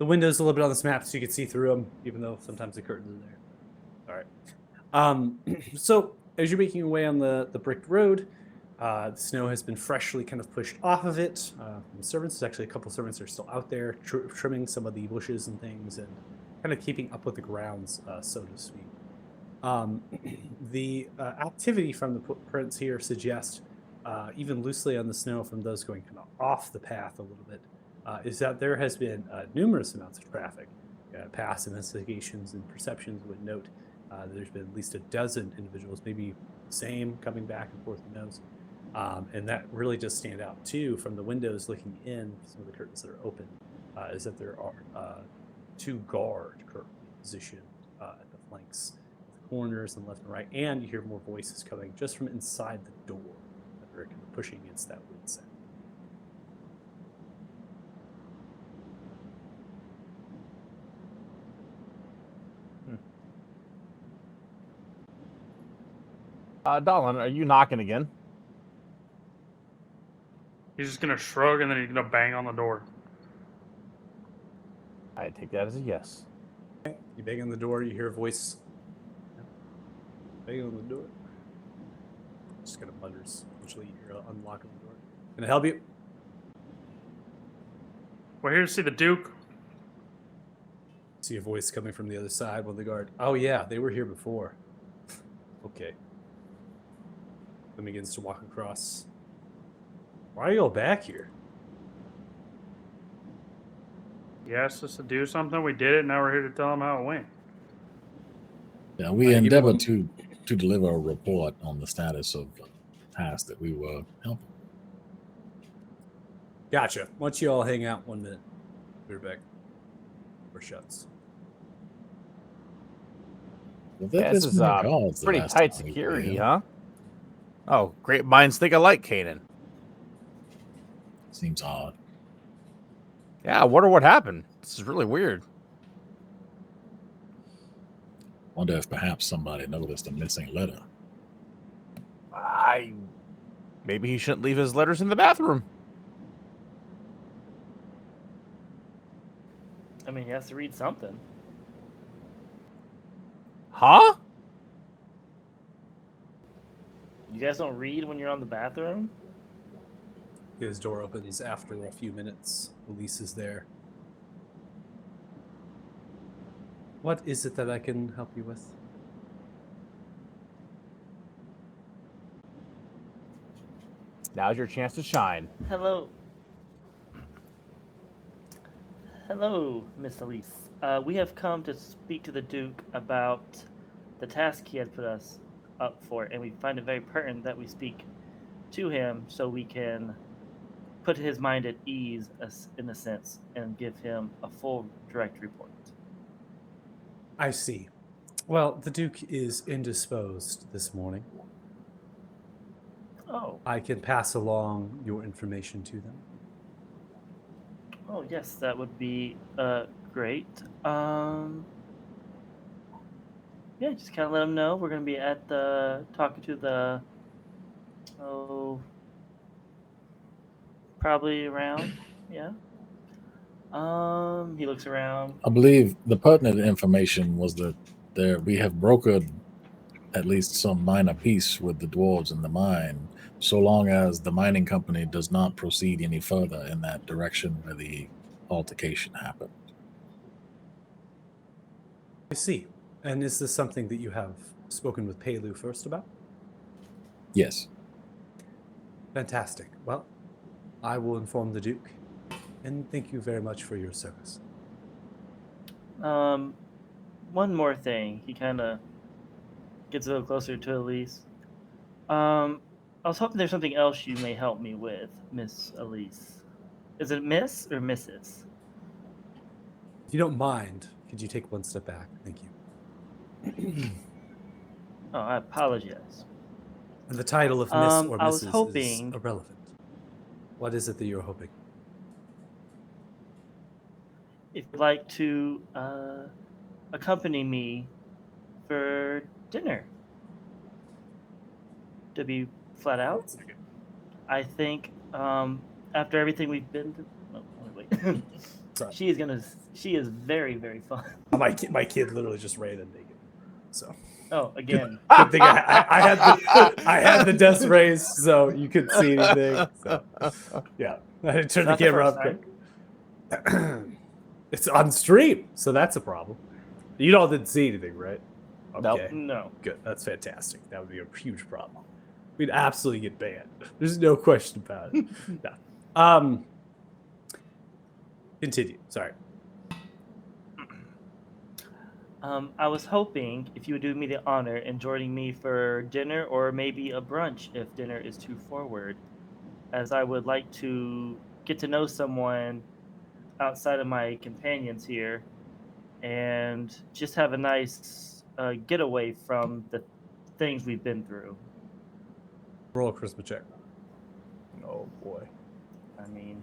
windows a little bit on this map so you can see through them, even though sometimes the curtains are there. All right. So as you're making your way on the brick road, the snow has been freshly kind of pushed off of it. From the servants, there's actually a couple servants that are still out there trimming some of the bushes and things and kind of keeping up with the grounds, so to speak. The activity from the footprints here suggests, even loosely on the snow from those going kind of off the path a little bit, is that there has been numerous amounts of traffic. Past investigations and perceptions would note that there's been at least a dozen individuals, maybe same, coming back and forth who knows. And that really does stand out too from the windows looking in, some of the curtains that are open, is that there are two guard currently positioned at the flanks, the corners and left and right, and you hear more voices coming just from inside the door that are kind of pushing against that wind sound. Dolan, are you knocking again? He's just gonna shrug and then he's gonna bang on the door. I take that as a yes. You bang on the door, you hear a voice. Bang on the door. Just kind of mutters. Eventually you hear unlocking the door. Can I help you? We're here to see the Duke. See a voice coming from the other side, one of the guard. Oh yeah, they were here before. Okay. Then begins to walk across. Why are you all back here? He asked us to do something. We did it. Now we're here to tell him how it went. Yeah, we endeavored to deliver a report on the status of tasks that we were helping. Gotcha. Why don't you all hang out 1 minute? We're back. door shuts. Well, Yeah, this is pretty tight security, huh? Oh, great minds think alike, Kanan. Seems odd. Yeah, I wonder what happened. This is really weird. Wonder if perhaps somebody noticed a missing letter. Maybe he shouldn't leave his letters in the bathroom. I mean, he has to read something. Huh? You guys don't read when you're on the bathroom? His door opens after a few minutes. Elise is there. What is it that I can help you with? Now's your chance to shine. Hello. Hello, Miss Elise. We have come to speak to the Duke about the task he had put us up for, and we find it very pertinent that we speak to him so we can put his mind at ease, in a sense, and give him a full direct report. I see. Well, the Duke is indisposed this morning. Oh, I can pass along your information to them. oh yes, that would be great. Yeah, just kind of let him know we're gonna be at the talking to the probably around, yeah. He looks around. I believe the pertinent information was that we have brokered at least some minor peace with the dwarves in the mine, so long as the mining company does not proceed any further in that direction where the altercation happened. I see. And is this something that you have spoken with Pelu first about? Yes. Fantastic. Well, I will inform the Duke, and thank you very much for your service. One more thing. He kind of gets a little closer to Elise. I was hoping there's something else you may help me with, Miss Elise. Is it Miss or Mrs.? If you don't mind, could you take one step back? Thank you. Oh, I apologize. And the title of Miss or I was Mrs. hoping- is irrelevant. What is it that you're hoping? If you'd like to accompany me for dinner. To be flat out, I think after everything we've been through, oh, wait. Sorry. She is very, very fun. My kid literally just ran in naked. So Oh, again. good thing I had the desk raised so you couldn't see anything. So yeah, I had to turn the Not the camera first up quick. It's on stream, so that's a problem. You all didn't see anything, right? Nope. Okay, No. good. That's fantastic. That would be a huge problem. We'd absolutely get banned. There's no question about it. No. Continue. Sorry. I was hoping if you would do me the honor in joining me for dinner or maybe a brunch if dinner is too forward, as I would like to get to know someone outside of my companions here and just have a nice getaway from the things we've been through. Roll a charisma check. Oh boy. I mean,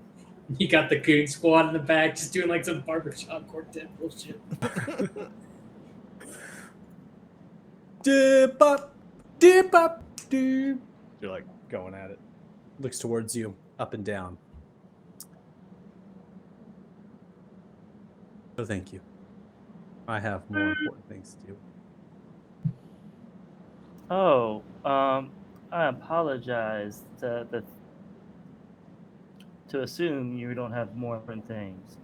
You got the goon squad in the back just doing like some barbershop quartet bullshit. Dip up, dip up, dip. You're like going at it. Looks towards you, up and down. So thank you. I have more important things to do. oh, I apologize to assume you don't have more important things.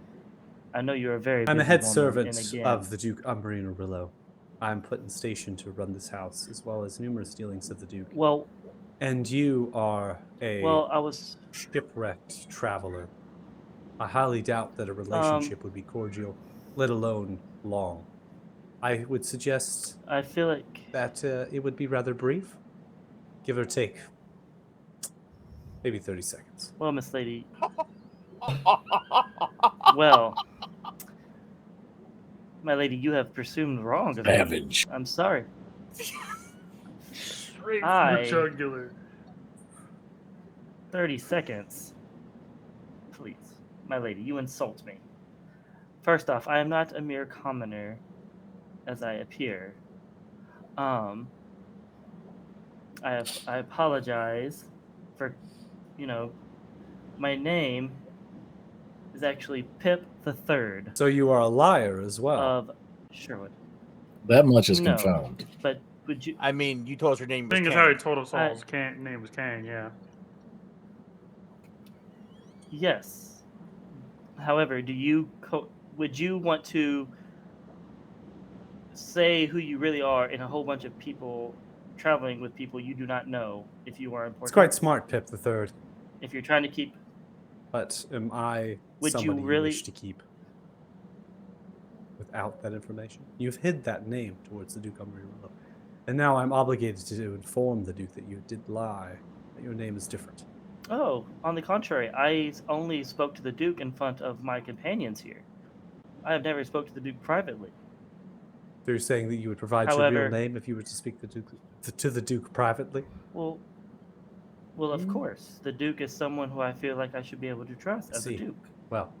I know you're a very I'm a busy head woman, servant and again, of the Duke Umbrian Arillo. I'm put in station to run this house, as well as numerous dealings of the Duke. Well, And you are a I was. shipwrecked traveler. I highly doubt that a relationship would be cordial, let alone long. I would suggest I feel like that it would be rather brief, give or take maybe 30 seconds. Well, Miss Lady. Well, My lady, you have presumed wrong of me. Savage. I'm sorry. Straight from I- the jugular. 30 seconds. Please. My lady, you insult me. First off, I am not a mere commoner as I appear. I apologize for, my name is actually Pip the Third So you are a liar as well. of Sherwood. That much is No. confirmed. But would you? I mean, you told us your name was Thing is how he Kang. told us all I- his name was Kang, yeah. Yes. However, would you want to say who you really are in a whole bunch of people traveling with people you do not know if you are important? It's quite smart, Pip the Third. If you're trying to keep, But am I Would you somebody you really- wish to keep without that information? You've hid that name towards the Duke Umbrillo. And now I'm obligated to inform the Duke that you did lie, that your name is different. oh, on the contrary, I only spoke to the Duke in front of my companions here. I have never spoke to the Duke privately. So you're saying that you would provide your real However- name if you were to speak to the Duke privately? Well, of course, the Duke is someone who I feel like I should be able to trust as See. a Duke. Well,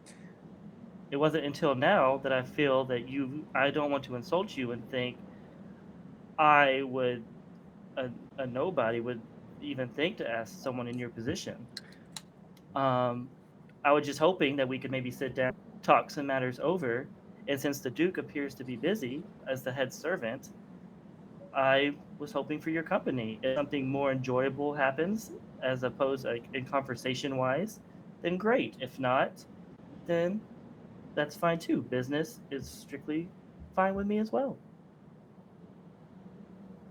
It wasn't until now that I feel that I don't want to insult you and think I would, a nobody would even think to ask someone in your position. I was just hoping that we could maybe sit down, talk some matters over, and since the Duke appears to be busy as the head servant, I was hoping for your company. If something more enjoyable happens, as opposed like in conversation wise, then great. If not, then that's fine too. Business is strictly fine with me as well.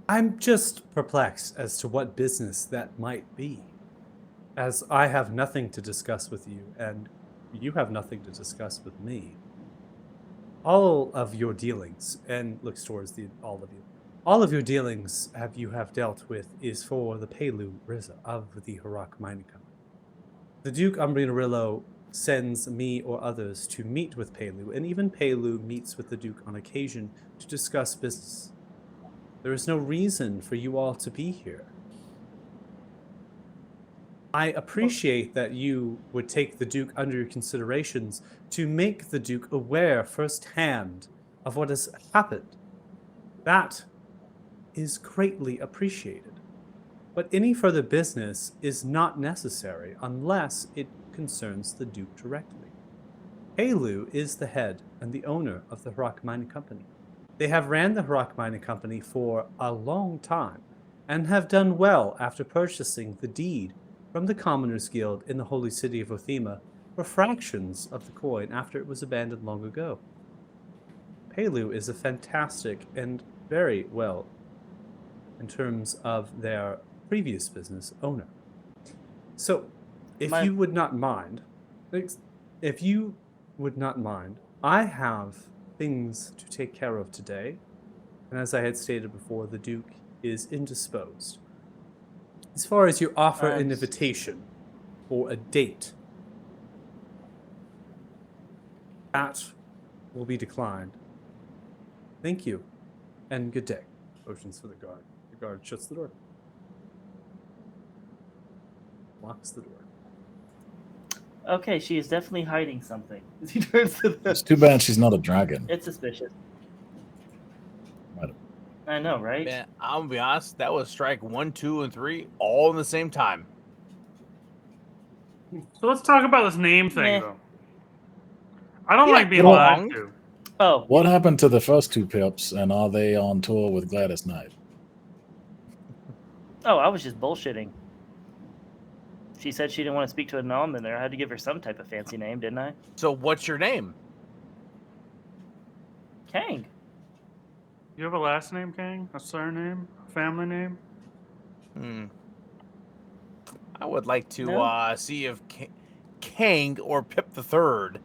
I'm just perplexed as to what business that might be, as I have nothing to discuss with you, and you have nothing to discuss with me. All of your dealings, and looks towards all of you, all of your dealings you have dealt with is for the Pelu Riza of the Harak Mining Company. The Duke Umbrillo sends me or others to meet with Pelu, and even Pelu meets with the Duke on occasion to discuss business. There is no reason for you all to be here. I appreciate that you would take the Duke under your considerations to make the Duke aware firsthand of what has happened. That is greatly appreciated. But any further business is not necessary unless it concerns the Duke directly. Pelu is the head and the owner of the Harak Mining Company. They have ran the Harak Mining Company for a long time and have done well after purchasing the deed from the Commoners Guild in the holy city of Othema for fractions of the coin after it was abandoned long ago. Pelu is a fantastic and very well in terms of their previous business owner. So, if you would not mind, I have things to take care of today, and as I had stated before, the Duke is indisposed. As far as you offer an invitation or a date, that will be declined. Thank you, and good day. Motions for the guard. The guard shuts the door. Locks the door. Okay, she is definitely hiding something. He turns to It's too bad she's not a dragon. It's suspicious. Right. I know, right? Man, I'm gonna be honest. That was strike 1, 2, and 3 all in the same time. So let's talk about this name thing, Meh. though. I don't Yeah, like being get lied along. to. Oh, What happened to the first two Pips, and are they on tour with Gladys Knight? I was just bullshitting. She said she didn't want to speak to a nom in there. I had to give her some type of fancy name, didn't I? So what's your name? Kang. You have a last name, Kang? A surname? A family name? I would like to No. see if Kang or Pip the Third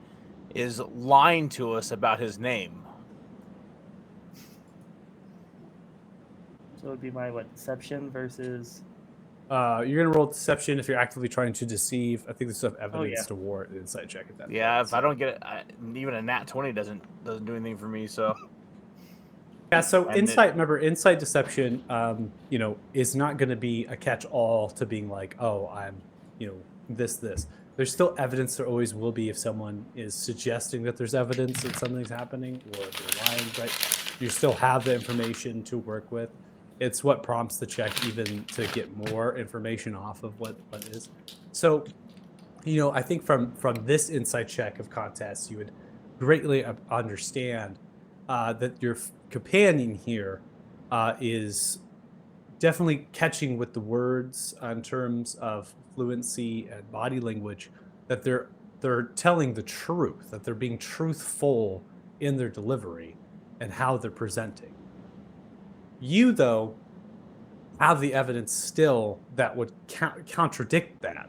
is lying to us about his name. So it would be my deception versus You're gonna roll deception if you're actively trying to deceive. I think there's enough evidence yeah. to warrant an insight check at that. Yeah, point, if I don't get it, even a nat 20 doesn't do anything for me. So Yeah, so And insight, remember, insight deception, is not going to be a catch-all to being like, oh, I'm, this. There's still evidence. There always will be if someone is suggesting that there's evidence that something's happening or if they're lying, right? You still have the information to work with. It's what prompts the check even to get more information off of what is. So, I think from this insight check of contest, you would greatly understand that your companion here is definitely catching with the words in terms of fluency and body language, that they're telling the truth, that they're being truthful in their delivery and how they're presenting. You, though, have the evidence still that would contradict that.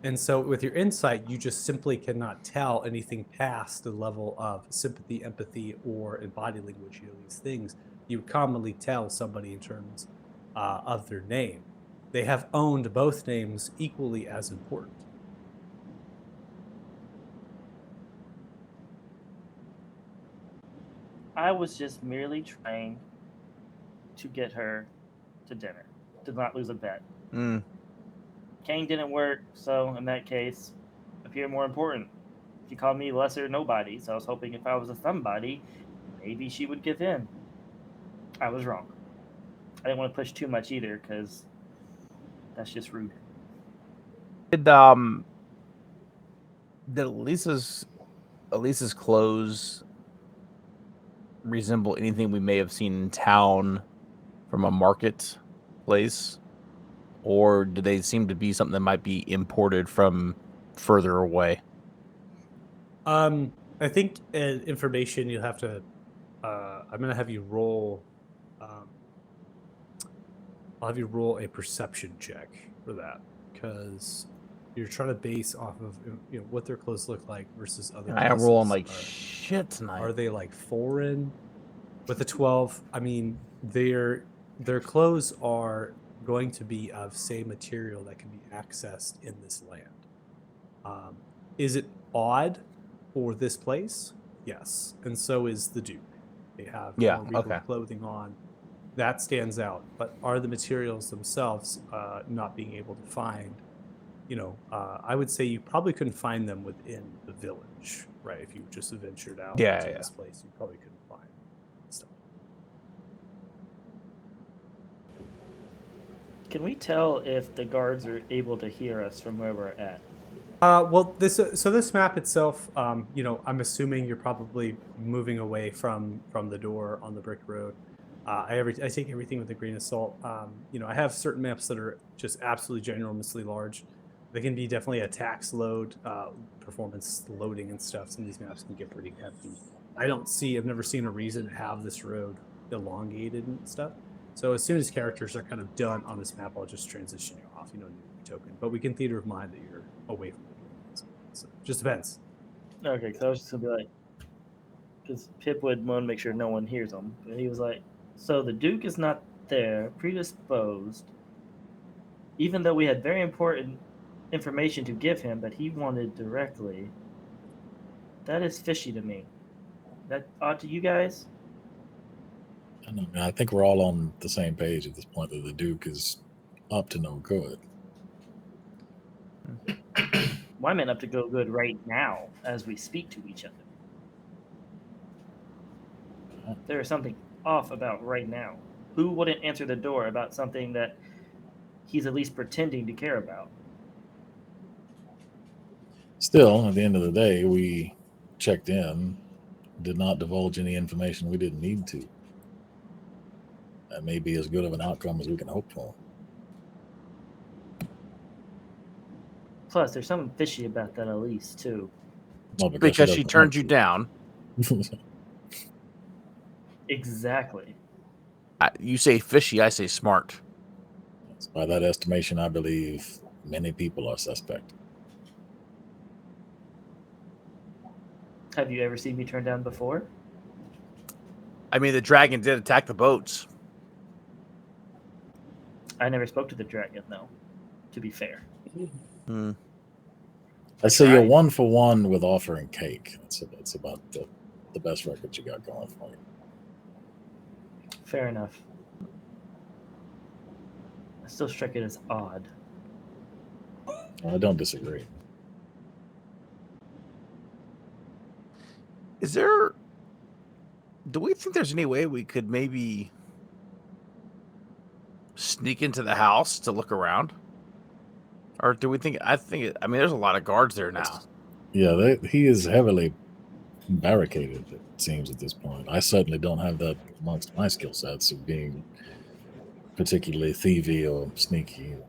And so with your insight, you just simply cannot tell anything past the level of sympathy, empathy, or in body language, these things you would commonly tell somebody in terms of their name. They have owned both names equally as important. I was just merely trying to get her to dinner, to not lose a bet. Kane didn't work, so in that case, appear more important. She called me lesser nobody, so I was hoping if I was a somebody, maybe she would give in. I was wrong. I didn't want to push too much either, because that's just rude. Did Elisa's clothes resemble anything we may have seen in town from a marketplace, or do they seem to be something that might be imported from further away? I think information you'll have to. I'm gonna have you roll. I'll have you roll a perception check for that, because you're trying to base off of what their clothes look like versus other. I am rolling places. like shit tonight. Are they like foreign? With the 12, I mean, their clothes are going to be of same material that can be accessed in this land. Is it odd for this place? Yes, and so is the Duke. They have more regal clothing on. That stands out. But are the materials themselves not being able to find? I would say you probably couldn't find them within the village, right? If you just ventured out into this place, you probably couldn't find stuff. Can we tell if the guards are able to hear us from where we're at? Well, this map itself, I'm assuming you're probably moving away from the door on the brick road. I take everything with a grain of salt. I have certain maps that are just absolutely ginormously large. They can be definitely a tax load, performance loading and stuff. Some of these maps can get pretty heavy. I've never seen a reason to have this road elongated and stuff. So as soon as characters are kind of done on this map, I'll just transition you off, new token. But we can theater of mind that you're away from it. So just depends. Okay, because I was just going to be like, because Pip would moan, make sure no one hears him. But he was like, so the Duke is not there, predisposed, even though we had very important information to give him, but he wanted directly. That is fishy to me. That odd to you guys? I don't know, man. I think we're all on the same page at this point that the Duke is up to no good. Why meant up to go good right now as we speak to each other? There is something off about right now. Who wouldn't answer the door about something that he's at least pretending to care about? Still, at the end of the day, we checked in, did not divulge any information we didn't need to. That may be as good of an outcome as we can hope for. Plus, there's something fishy about that Elise, too. Well, Because she doesn't turned want you to. down. Exactly. You say fishy, I say smart. By that estimation, I believe many people are suspect. Have you ever seen me turn down before? I mean, the dragon did attack the boats. I never spoke to the dragon, though. To be fair. Hmm. I say you're Right. 1 for 1 with offering cake. That's about the best record you got going for you. Fair enough. I still strike it as odd. I don't disagree. Is there? Do we think there's any way we could maybe sneak into the house to look around, or do we think? I mean, there's a lot of guards there now. Yeah, he is heavily barricaded, it seems, at this point. I certainly don't have that amongst my skill sets of being particularly thievy or sneaky, or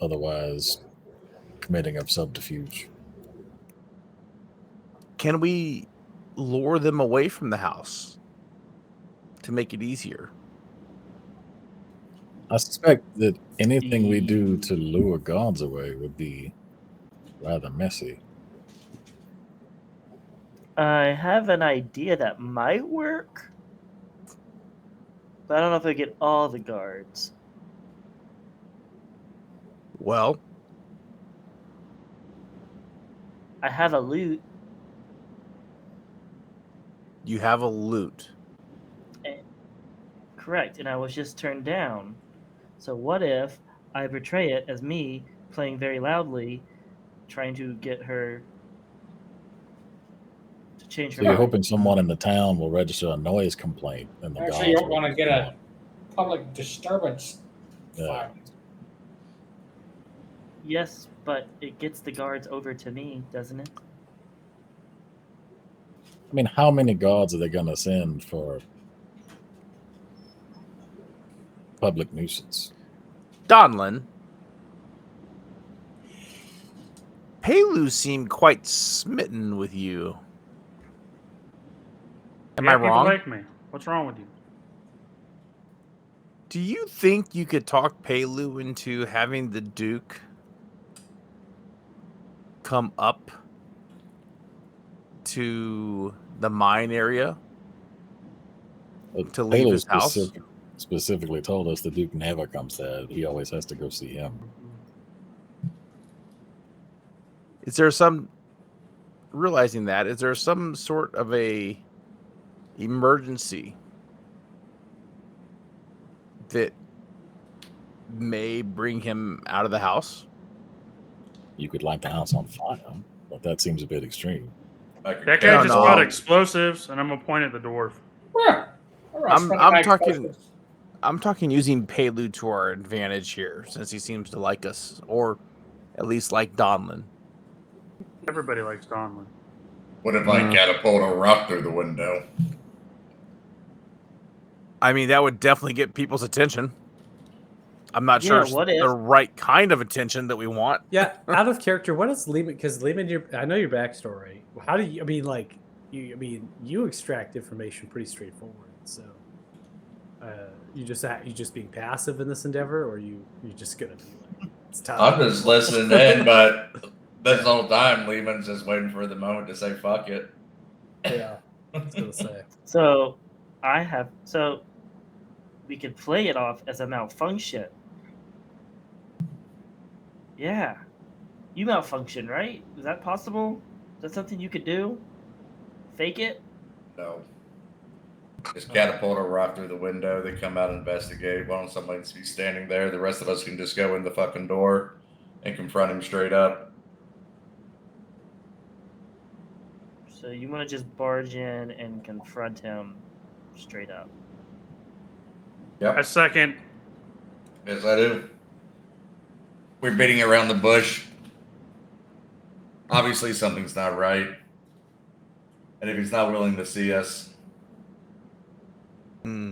otherwise committing of subterfuge. Can we lure them away from the house to make it easier? I suspect that anything we do to lure guards away would be rather messy. I have an idea that might work, but I don't know if I get all the guards. Well, I have a loot. you have a loot. Correct, and I was just turned down. So what if I portray it as me playing very loudly, trying to get her to change her So you're mind? hoping someone in the town will register a noise complaint, and the Actually, you guards don't will want to get a public disturbance Yeah. file. Yes, but it gets the guards over to me, doesn't it? I mean, how many guards are they going to send for public nuisance? Donlin, Pelu seemed quite smitten with you. Am I Yeah, people wrong? like me. What's wrong with you? Do you think you could talk Pelu into having the Duke come up to the mine area But to leave Taylor his house? specifically told us the Duke never comes there. He always has to go see him. Is there some realizing that? Is there some sort of a emergency that may bring him out of the house? You could light the house on fire, but that seems a bit extreme. That No, guy just no. bought explosives, and I'm gonna point at the dwarf. Yeah. All right, I'm spending my talking- expenses. I'm talking using Pelu to our advantage here, since he seems to like us, or at least like Donlin. Everybody likes Donlin. What if I catapult a rock through the window? I mean, that would definitely get people's attention. I'm not sure Yeah, it's what if- the right kind of attention that we want. Yeah, out of character, what is Lehman? Because Lehman, I know your backstory. How do you? I mean, like, you extract information pretty straightforward. So, you just being passive in this endeavor, or you just gonna be like, it's time. I'm just listening in, but this whole time, Lehman's just waiting for the moment to say "fuck it." Yeah, I was gonna say. So we could play it off as a malfunction. Yeah. You malfunction, right? Is that possible? Is that something you could do? Fake it? No. Just catapult a rock through the window. They come out and investigate. Why don't somebody be standing there? The rest of us can just go in the fucking door and confront him straight up. So you want to just barge in and confront him straight up. Yep. I second. Yes, I do. We're beating around the bush. Obviously, something's not right. And if he's not willing to see us, Hmm.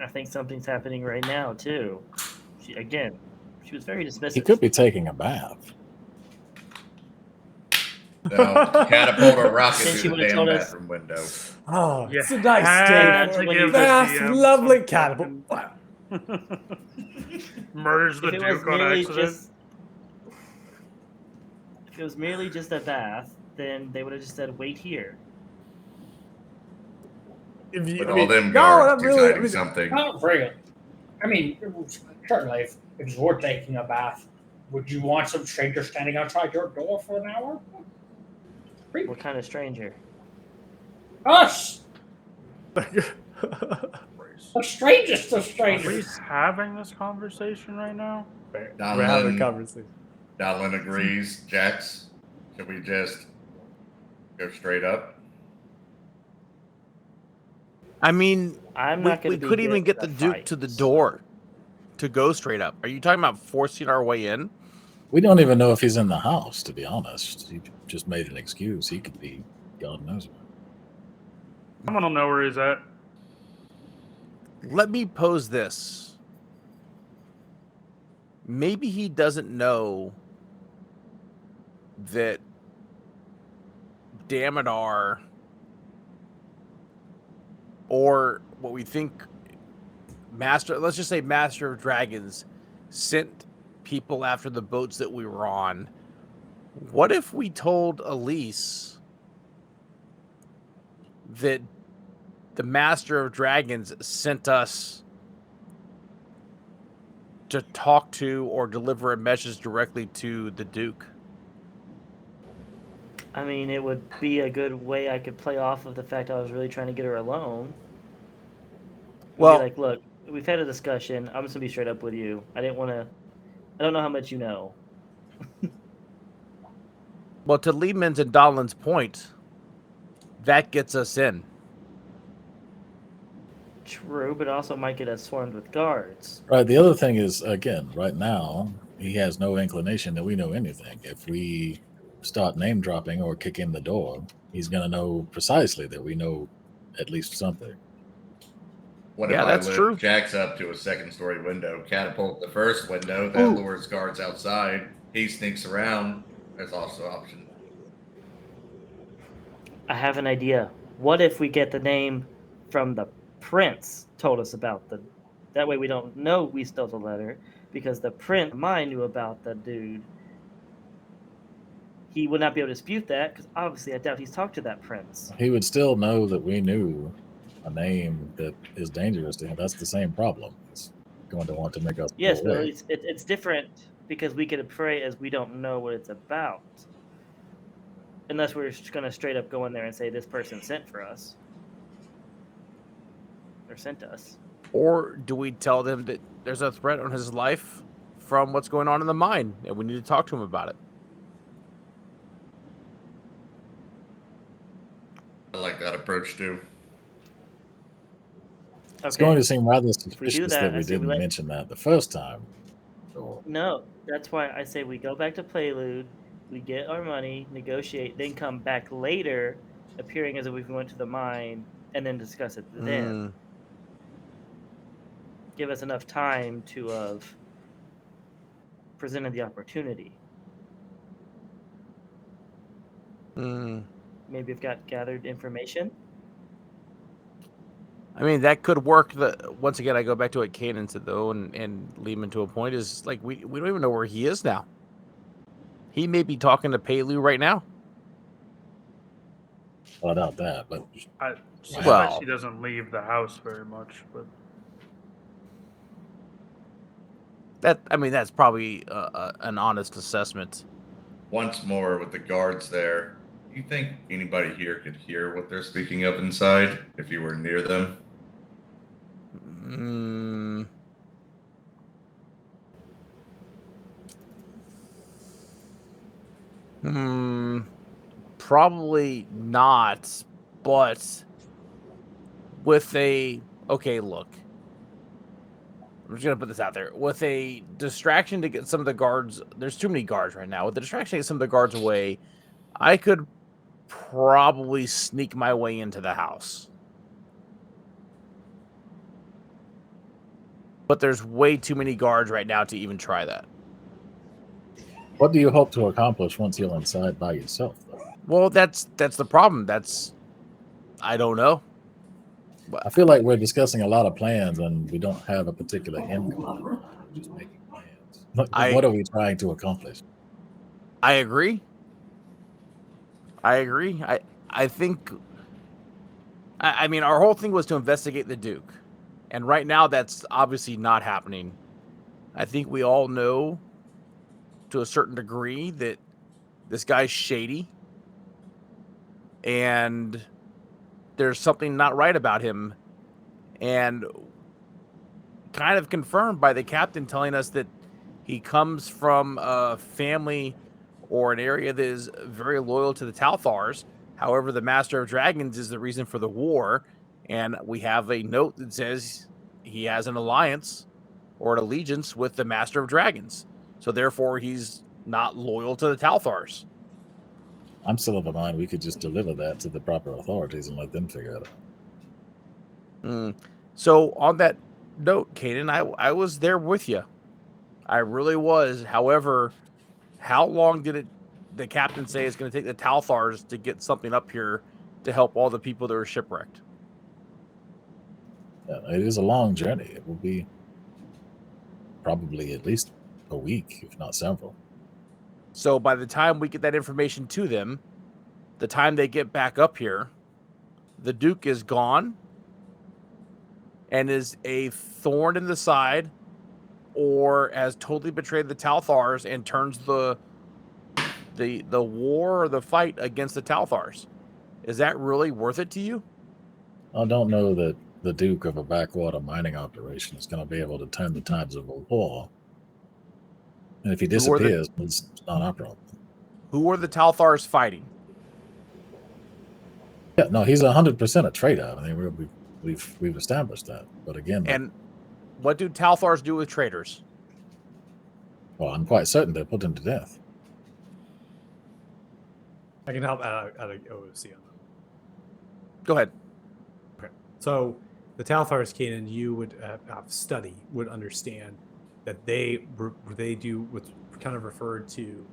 I think something's happening right now too. She was very dismissive. He could be taking a bath. catapult a rocket Then she through the would've damn told us- bathroom window. Oh, You it's a nice had day. to When give you the Vast, DM lovely some catapult. fucking- Murders the if it was Duke on merely accident. if it was merely just a bath, then they would have just said, "Wait here." If you, With I all mean, them no, guards, I'm he's really, hiding something. Not really. I mean, certainly, if you're taking a bath, would you want some stranger standing outside your door for an hour? Creepy. What kind of stranger? Us, Brace. the strangest of Are we strangers. having this conversation right now? We're having a Donlin, conversation. Donlin agrees. Jax, should we just go straight up? I mean, I'm we, not going we to be could even good get the at Duke fight, to the so- door to go straight up. Are you talking about forcing our way in? We don't even know if he's in the house, to be honest. He just made an excuse. He could be God knows where. Someone will know where he's at. Let me pose this. Maybe he doesn't know that Damodar, or what we think let's just say Master of Dragons, sent people after the boats that we were on. What if we told Elise that the Master of Dragons sent us to talk to or deliver a message directly to the Duke? I mean, it would be a good way I could play off of the fact I was really trying to get her alone. Well- Be like, look, we've had a discussion. I'm just gonna be straight up with you. I don't know how much you know. Well, to Lehman's and Donlin's point, that gets us in. True, but also might get us swarmed with guards. Right. The other thing is, again, right now, he has no inclination that we know anything. If we start name dropping or kick in the door, he's going to know precisely that we know at least something. What Yeah, if that's I lift true. Jax up to a second-story window, catapult the first window, that lures guards outside. He sneaks around. There's also an option. I have an idea. What if we get the name from the prince told us about the... That way we don't know we stole the letter, because the prince mine knew about the dude. He would not be able to dispute that, because obviously I doubt he's talked to that prince. He would still know that we knew a name that is dangerous to him. That's the same problem. He's going to want to make us Yes, go but away. it's different because we could pray as we don't know what it's about. Unless we're just going to straight up go in there and say this person sent for us. Or sent us. Or do we tell them that there's a threat on his life from what's going on in the mine and we need to talk to him about it? I like that approach too. It's Okay. going to seem rather we do suspicious that, that I we say we didn't let- mention that the first time. So, No, that's why I say we go back to Prelude, we get our money, negotiate, then come back later, appearing as if we went to the mine, and then discuss it then. Give us enough time to have presented the opportunity. Maybe we've got gathered information. I mean, that could work. Once again, I go back to what Kanan said, though, and Lehman to a point is like we don't even know where he is now. He may be talking to Pelu right now. I doubt that, but I suspect Well- he doesn't leave the house very much, but That's probably an honest assessment. Once more, with the guards there, you think anybody here could hear what they're speaking of inside if you were near them? Probably not, but with okay, look. I'm just gonna put this out there. With a distraction to get some of the guards, there's too many guards right now. With the distraction to get some of the guards away, I could probably sneak my way into the house. But there's way too many guards right now to even try that. what do you hope to accomplish once you're inside by yourself, though? Well, that's the problem. I don't know. I feel like we're discussing a lot of plans and we don't have a particular end goal. We're just making plans. What are we trying to accomplish? I agree. I think. I mean, our whole thing was to investigate the Duke. And right now, that's obviously not happening. I think we all know to a certain degree that this guy's shady and there's something not right about him. And kind of confirmed by the captain telling us that he comes from a family or an area that is very loyal to the Talthars. However, the Master of Dragons is the reason for the war. And we have a note that says he has an alliance or an allegiance with the Master of Dragons. So therefore, he's not loyal to the Talthars. I'm still of the mind we could just deliver that to the proper authorities and let them figure it out. So on that note, Kaden, I was there with you. I really was. However, how long did the captain say it's going to take the Talthars to get something up here to help all the people that were shipwrecked? Yeah, it is a long journey. It will be probably at least a week, if not several. So by the time we get that information to them, the time they get back up here, the Duke is gone and is a thorn in the side, or has totally betrayed the Talthars and turns the war or the fight against the Talthars. Is that really worth it to you? I don't know that the Duke of a backwater mining operation is going to be able to turn the tides of a war. And if he disappears, it's not our problem. Who are the Talthars fighting? Yeah, no, he's 100% a traitor. I mean, we've established that. But again, And what do Talthars do with traitors? well, I'm quite certain they put him to death. I can help out of OOC on that. Go ahead. So the Talthars, Kanan, you would study, would understand that they do what's kind of referred to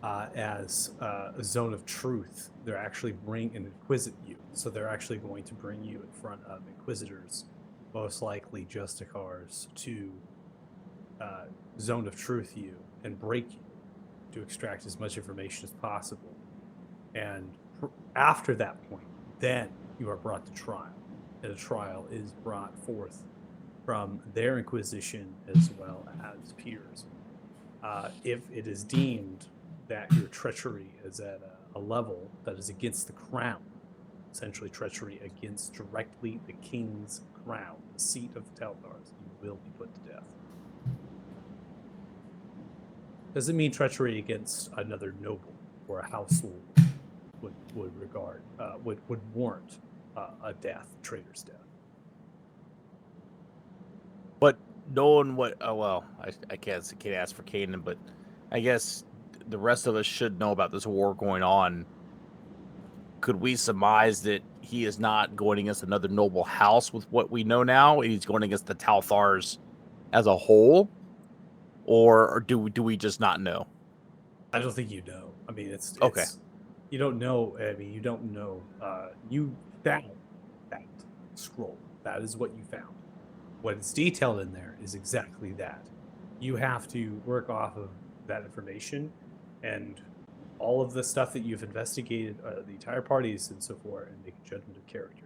as a zone of truth. They're actually bring and inquisit you. So they're actually going to bring you in front of inquisitors, most likely Justicars, to zone of truth you and break you to extract as much information as possible. And after that point, then you are brought to trial. And a trial is brought forth from their inquisition as well as peers. If it is deemed that your treachery is at a level that is against the crown, essentially treachery against directly the king's crown, the seat of the Talthars, you will be put to death. Doesn't mean treachery against another noble or a household would warrant a death, traitor's death. But knowing what, I can't ask for Kanan, but I guess the rest of us should know about this war going on. Could we surmise that he is not going against another noble house with what we know now? He's going against the Talthars as a whole? Or do we just not know? I don't think you know. I mean, it's okay. You don't know. I mean, you don't know. You found that scroll. That is what you found. What is detailed in there is exactly that. You have to work off of that information and all of the stuff that you've investigated, the entire parties and so forth, and make a judgment of character.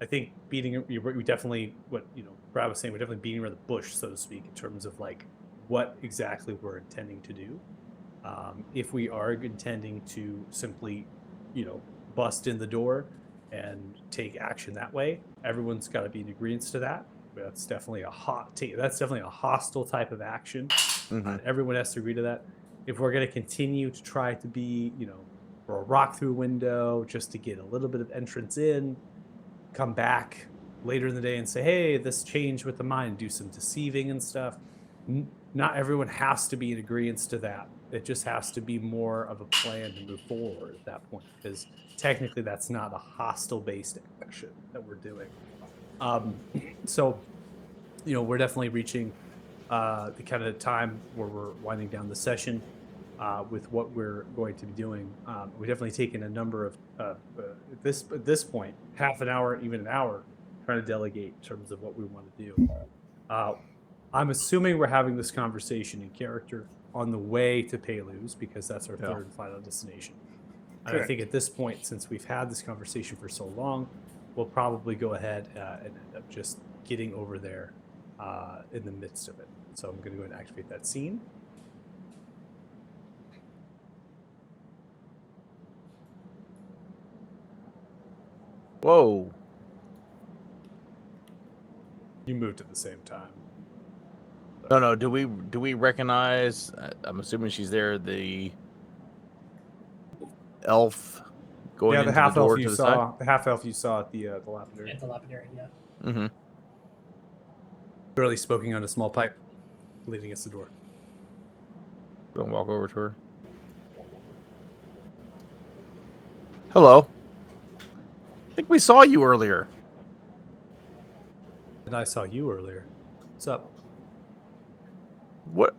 I think we definitely, Brad was saying, we're definitely beating around the bush, so to speak, in terms of like what exactly we're intending to do. If we are intending to simply, bust in the door and take action that way, everyone's got to be in agreement to that. That's definitely that's definitely a hostile type of action. Mm-hmm. Everyone has to agree to that. If we're going to continue to try to be, or a rock through a window just to get a little bit of entrance in, come back later in the day and say, hey, this changed with the mind, do some deceiving and stuff. Not everyone has to be in agreement to that. It just has to be more of a plan to move forward at that point, because technically that's not a hostile-based action that we're doing. So, we're definitely reaching the kind of time where we're winding down the session with what we're going to be doing. We've definitely taken a number of, at this point, half an hour, even an hour, trying to delegate in terms of what we want to do. I'm assuming we're having this conversation in character on the way to Peluz, because that's our third and final destination. And I think at this point, since we've had this conversation for so long, we'll probably go ahead and end up just getting over there in the midst of it. So I'm going to go ahead and activate that scene. Whoa. You moved at the same time. No. Do we recognize? I'm assuming she's there. The elf going Yeah, into the half the door elf to you the saw. The half elf you saw at the lapidary. At the lapidary, yeah. side. Mm-hmm. Barely smoking on a small pipe, leaning against the door. Don't walk over to her. Hello. I think we saw you earlier. And I saw you earlier. What's up? What?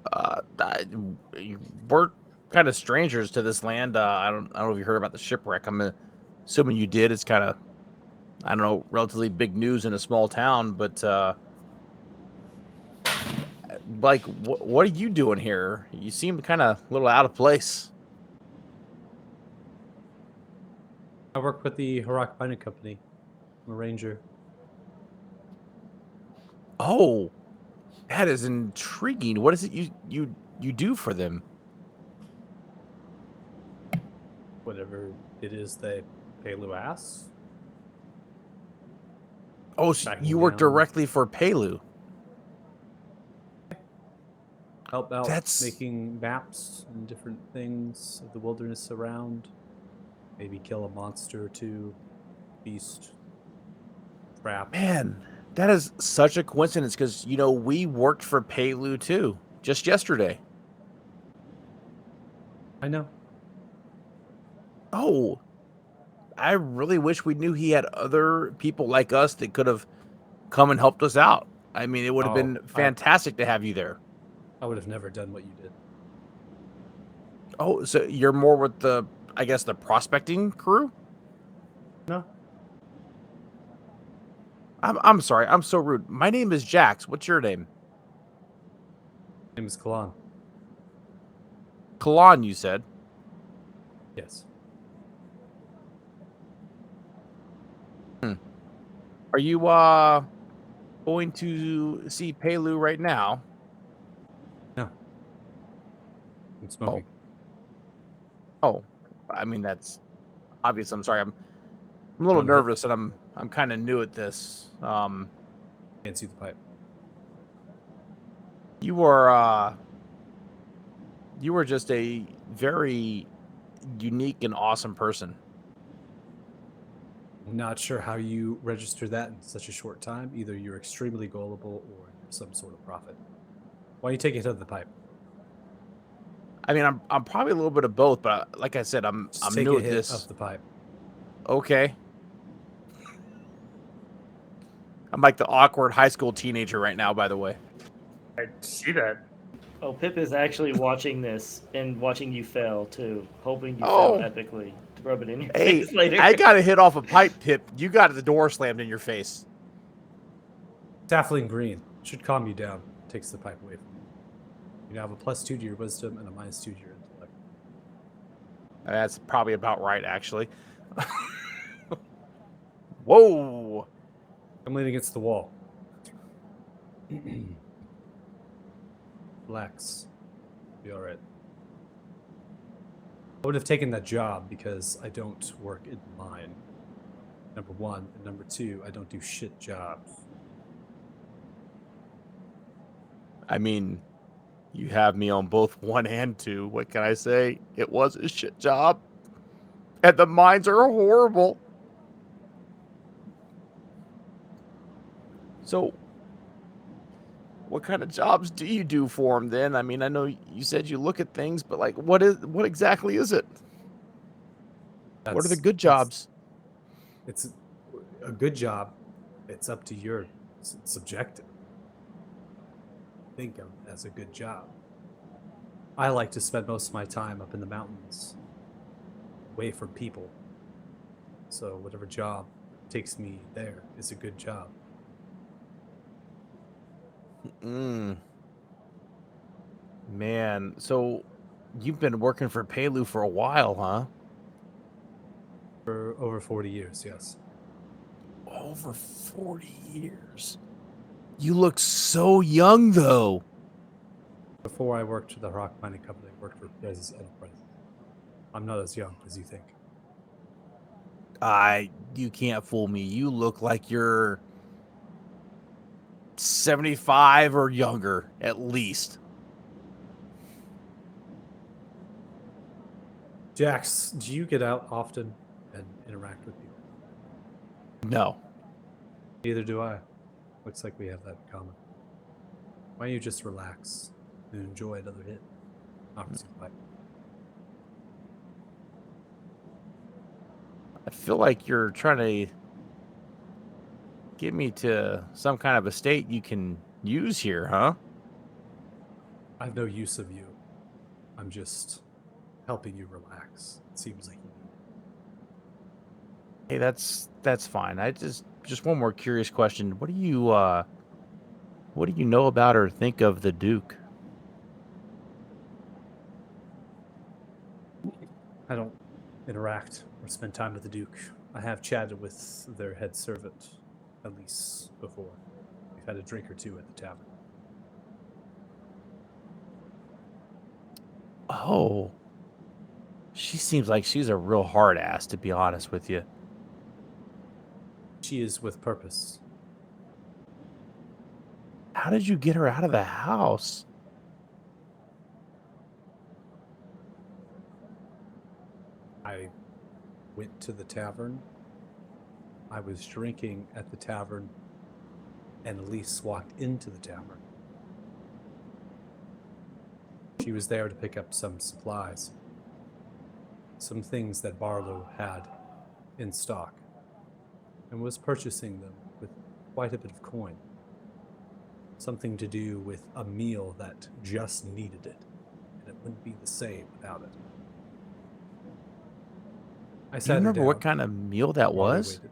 We're kind of strangers to this land. I don't know if you heard about the shipwreck. I'm assuming you did. It's kind of, I don't know, relatively big news in a small town. But like, what are you doing here? You seem kind of a little out of place. I work with the Harak Mining Company. I'm a ranger. Oh, that is intriguing. What is it you do for them? Whatever it is they pay Lou ass. Oh, Tracking you work down- directly for Pelu. Help out That's- making maps and different things of the wilderness around. Maybe kill a monster or two. Beast. Trap. Man, that is such a coincidence because, we worked for Pelu too, just yesterday. I know. Oh, I really wish we knew he had other people like us that could have come and helped us out. I mean, it would have been fantastic to have you there. I would have never done what you did. Oh, so you're more with the prospecting crew? No. I'm sorry. I'm so rude. My name is Jax. What's your name? My name is Kalan. Kalan, you said. Yes. Are you going to see Pelu right now? No. I'm smoking. Oh, I mean that's obvious. I'm sorry. I'm a little nervous, and I'm kind of new at this. Can't see the pipe. You were just a very unique and awesome person. I'm not sure how you register that in such a short time. Either you're extremely gullible or you're some sort of prophet. Why don't you take it to the pipe? I mean, I'm probably a little bit of both, but like I said, I'm Just take new a at hit this. of the pipe. Okay. I'm like the awkward high school teenager right now, by the way. I see that. Oh, Pip is actually watching this and watching you fail too, hoping you Oh. fail epically to rub it in your Hey, face later. I got to hit off a pipe, Pip. You got the door slammed in your face. Daffling green should calm you down. Takes the pipe away from you. You now have a +2 to your wisdom and a -2 to your intellect. That's probably about right, actually. Whoa. I'm leaning against the wall. Relax. Be all right. I would have taken that job because I don't work in the mine. Number one. And number two, I don't do shit jobs. I mean, you have me on both 1 and 2. What can I say? It was a shit job. And the mines are horrible. So, what kind of jobs do you do for them then? I mean, I know you said you look at things, but like, what exactly is it? What are the good jobs? It's a good job. It's up to your subjective. Think of it as a good job. I like to spend most of my time up in the mountains, away from people. So whatever job takes me there is a good job. Man, so you've been working for Pelu for a while, huh? For over 40 years, yes. Over 40 years. You look so young, though. Before I worked for the rock mining company, I worked for Prez's Enterprise. I'm not as young as you think. You can't fool me. You look like you're 75 or younger, at least. Jax, do you get out often and interact with people? No. Neither do I. Looks like we have that in common. Why don't you just relax and enjoy another hit? Obviously, like, I feel like you're trying to get me to some kind of a state you can use here, huh? I have no use of you. I'm just helping you relax. It seems like you need it. Hey, that's fine. I just one more curious question. What do you know about or think of the Duke? I don't interact or spend time with the Duke. I have chatted with their head servant, Elise, before. We've had a drink or two at the tavern. Oh. She seems like she's a real hard ass, to be honest with you. She is with purpose. How did you get her out of the house? I went to the tavern. I was drinking at the tavern, and Elise walked into the tavern. She was there to pick up some supplies, some things that Barlow had in stock, and was purchasing them with quite a bit of coin. Something to do with a meal that just needed it, and it wouldn't be the same without it. I Do sat you her remember what down kind of meal that while we was? waited.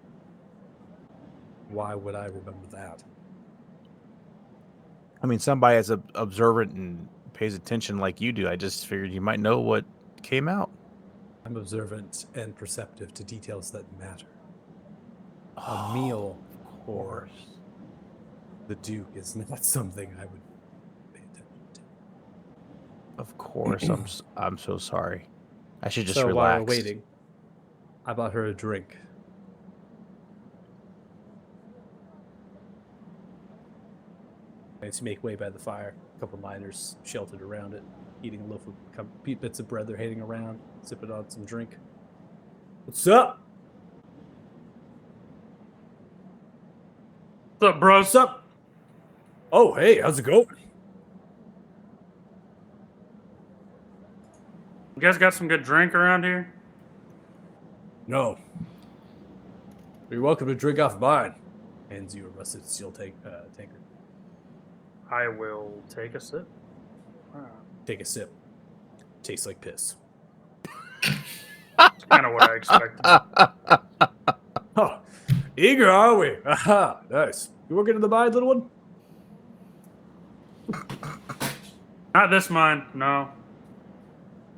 Why would I remember that? I mean, somebody as observant and pays attention like you do. I just figured you might know what came out. I'm observant and perceptive to details that matter. A Oh, meal of for course. the Duke is not something I would pay attention to. Of course. I'm so sorry. I should just So while relax. we're waiting, I bought her a drink. And to make way by the fire, a couple miners sheltered around it, eating a loaf of bits of bread they're handing around, sipping on some drink. What's up? What's up, bros? What's up? Oh, hey, how's it going? You guys got some good drink around here? No. You're welcome to drink off mine. Hands you a rusted steel tankard. I will take a sip. Take a sip. Tastes like piss. That's kind of what I expected. Oh, eager, are we? Aha, nice. You working in the mine, little one? Not this mine, no.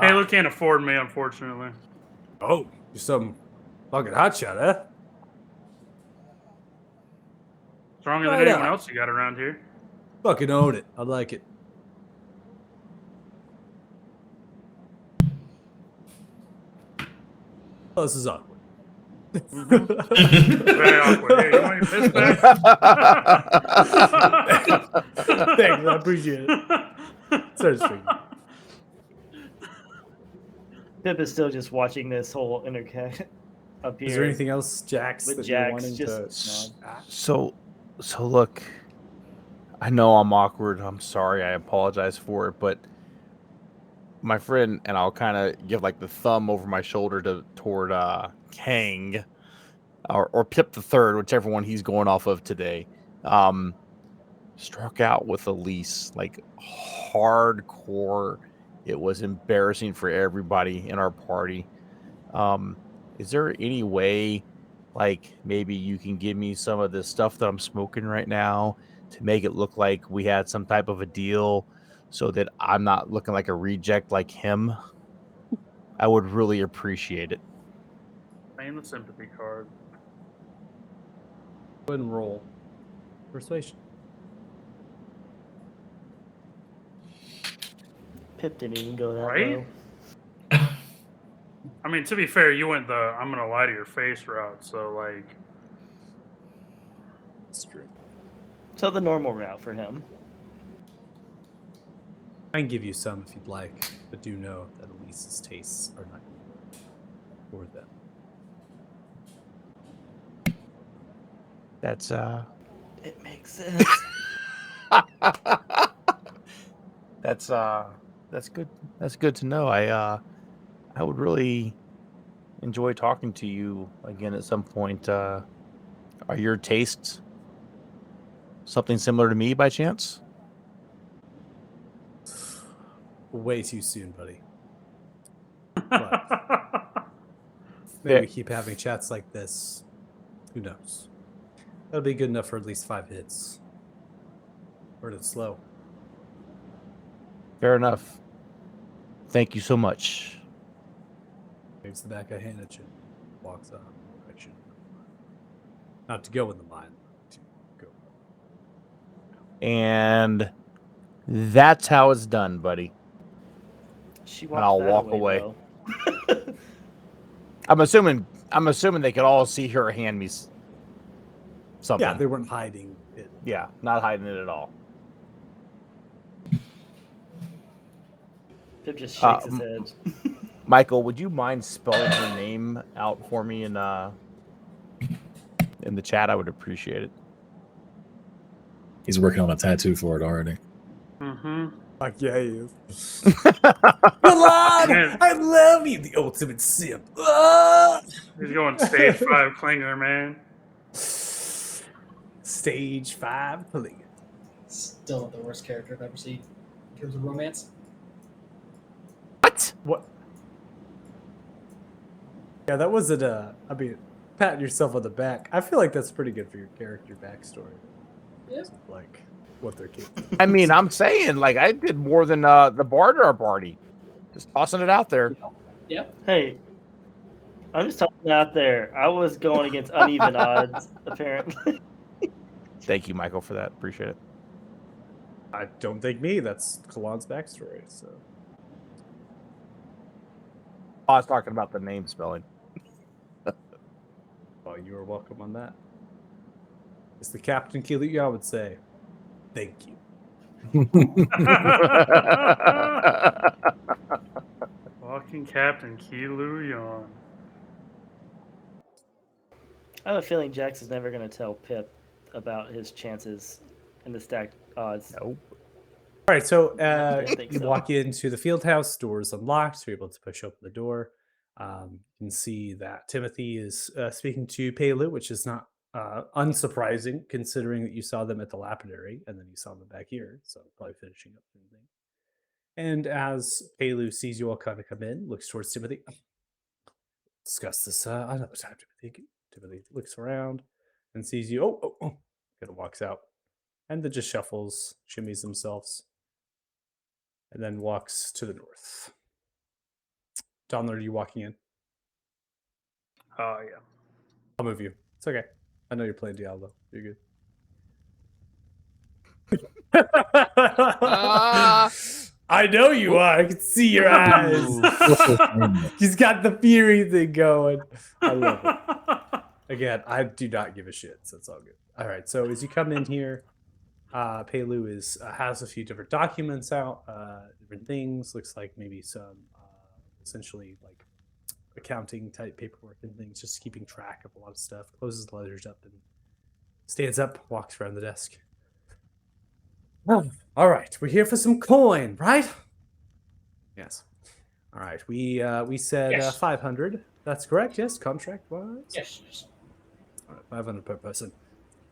Halo can't afford me, unfortunately. Oh, you're some fucking hotshot, eh? Stronger than Right anyone on. else you got around here. Fucking own it. I like it. Oh, this is awkward. Very awkward. Hey, you want your piss back? Thanks, I appreciate it. Sorry, String. Pip is still just watching this whole intercat up here. Is there anything else, Jax, With that you're Jax, wanting just to nod? So look, I know I'm awkward. I'm sorry. I apologize for it, but my friend, and I'll kind of give like the thumb over my shoulder toward Kang or Pip the Third, whichever one he's going off of today. Struck out with Elise like hardcore. It was embarrassing for everybody in our party. Is there any way, like maybe you can give me some of this stuff that I'm smoking right now to make it look like we had some type of a deal, so that I'm not looking like a reject like him? I would really appreciate it. Playing the sympathy card. Go ahead and roll persuasion. Pip didn't even go that Right? low. I mean, to be fair, you went the I'm gonna lie to your face route, so like, It's true. So the normal route for him. I can give you some if you'd like, but do know that Elise's tastes are not for them. That's It makes sense. that's good. That's good to know. I would really enjoy talking to you again at some point. Are your tastes something similar to me by chance? Way too soon, buddy. Maybe Yeah. we keep having chats like this. Who knows? That'll be good enough for at least 5 hits. Burn it slow. Fair enough. Thank you so much. Waves the back of a hand at you. Walks out in the direction. Not to go in the mine, to go. And that's how it's done, buddy. She And I'll walked that walk away. though. I'm assuming they could all see her hand me something. Yeah, they weren't hiding it. Yeah, not hiding it at all. Pip just shakes his m- head. Michael, would you mind spelling her name out for me in the chat? I would appreciate it. He's working on a tattoo for it already. mm-hmm. Fuck yeah, he is. Milan! Man. I love you, the ultimate simp. Ah! He's going stage 5 clinger, man. Stage 5 Klinger. Still not the worst character I've ever seen in terms of romance. What? What? Yeah, that wasn't I mean, patting yourself on the back. I feel like that's pretty good for your character backstory. Yeah. Like what they're capable. I mean, I'm saying like I did more than the barter party. Just tossing it out there. Yep. Hey, I'm just talking out there. I was going against uneven odds, apparently. Thank you, Michael, for that. Appreciate it. I don't think me. That's Kalan's backstory. So I was talking about the name spelling. well, you are welcome on that. As the Captain Kiluya would say, thank you. Fucking Captain Kilu Yon. I have a feeling Jax is never going to tell Pip about his chances in the stacked odds. Nope. All right, so don't think you so. walk into the field house. Door's unlocked. So you're able to push open the door. You can see that Timothy is speaking to Pelu, which is not unsurprising considering that you saw them at the lapidary and then you saw them back here. So probably finishing up anything. And as Pelu sees you all kind of come in, looks towards Timothy. Discuss this another time, Timothy. Timothy looks around and sees you. Oh. Kind of walks out. And then just shuffles, shimmies themselves. And then walks to the north. Donald, are you walking in? Oh, yeah. I'll move you. It's okay. I know you're playing Diablo. You're good. I know you are. I can see your eyes. He's got the fury thing going. I love it. Again, I do not give a shit, so it's all good. All right, so as you come in here, Pelu has a few different documents out, different things. Looks like maybe some essentially like accounting type paperwork and things, just keeping track of a lot of stuff. Closes the ledgers up and stands up, walks around the desk. All right, we're here for some coin, right? Yes. All right, we said Yes. 500. That's correct. Yes, contract wise. Yes. All right, 500 per person.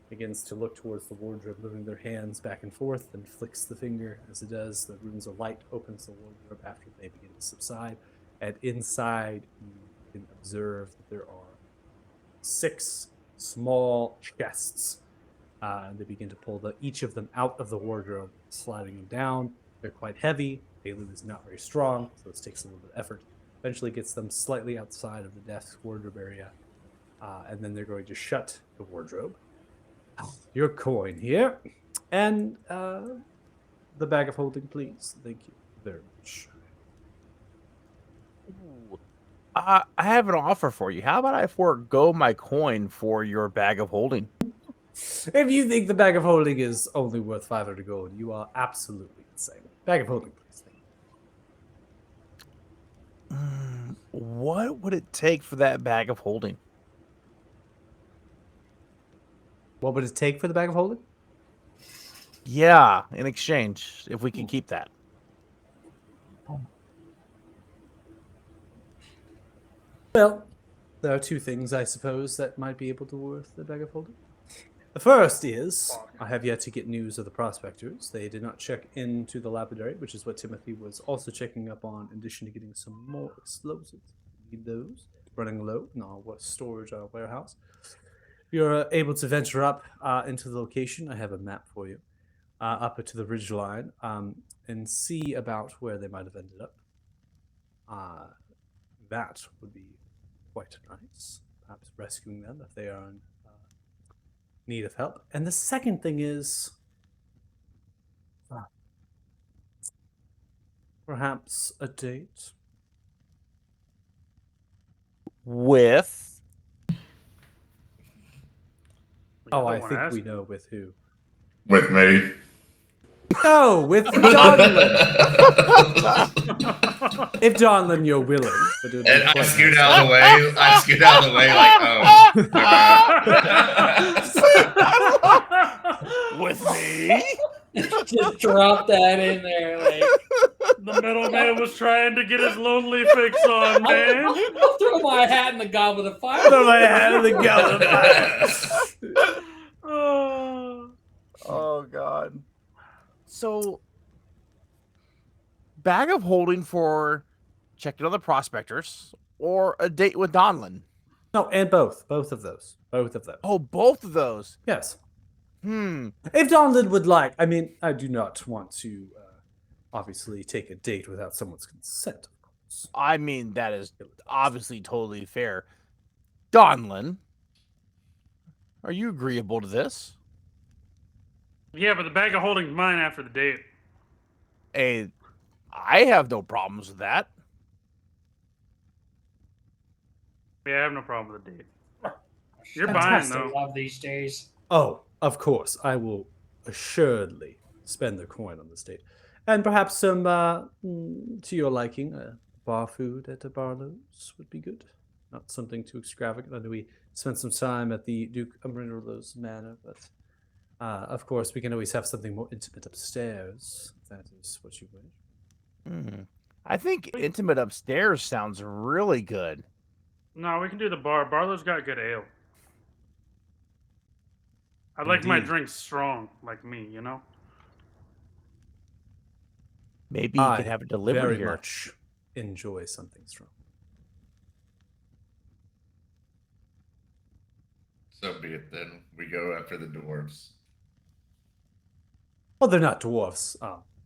Begins to look towards the wardrobe, moving their hands back and forth, and flicks the finger as it does. The runes of light opens the wardrobe after they begin to subside. And inside, you can observe that there are 6 small chests. And they begin to pull each of them out of the wardrobe, sliding them down. They're quite heavy. Pelu is not very strong, so this takes a little bit of effort. Eventually gets them slightly outside of the desk wardrobe area. And then they're going to shut the wardrobe. Your coin here. And the bag of holding, please. Thank you. very much. Ooh. I have an offer for you. How about I forego my coin for your bag of holding? If you think the bag of holding is only worth 500 gold, you are absolutely insane. Bag of holding, please. What would it take for that bag of holding? What would it take for the bag of holding? Yeah, in exchange, if we can keep that. Well, there are two things, I suppose, that might be able to worth the bag of holding. The first is, I have yet to get news of the prospectors. They did not check into the lapidary, which is what Timothy was also checking up on, in addition to getting some more explosives. Need those. Running low in our storage warehouse. If you're able to venture up into the location, I have a map for you, up to the ridge line, and see about where they might have ended up. That would be quite nice. Perhaps rescuing them if they are in need of help. And the second thing is perhaps a date. With Oh, I I don't think wanna we ask. know with who. With me. No, with Donlin. If Donlin, you're willing. But it would be And I quite scoot nice. out of the way. I scoot out of the way like, oh. with me? Just drop that in there, like. The middleman was trying to get his lonely fix on, man. I'll throw my hat in the goblet of fire. Throw my hat in the goblet of fire. Oh God. So, bag of holding for checking on the prospectors or a date with Donlin? No, and both. Both of those. Both of those. Oh, both of those. Yes. If Donlin would like, I mean, I do not want to obviously take a date without someone's consent, of course. I mean, that is obviously totally fair. Donlin, are you agreeable to this? Yeah, but the bag of holding's mine after the date. Hey, I have no problems with that. Yeah, I have no problem with the date. You're buying, Fantastic though. love these days. Oh, of course. I will assuredly spend the coin on this date. And perhaps some, to your liking, bar food at a Barlow's would be good. Not something too extravagant. I know we spent some time at the Duke Umberlow's Manor, but of course we can always have something more intimate upstairs, if that is what you wish. I think intimate upstairs sounds really good. No, we can do the bar. Barlow's got good ale. I like my Indeed. drinks strong, like me, you know? Maybe you I could have it delivered very here. much enjoy something strong. So be it then. We go after the dwarves. Well, they're not dwarfs,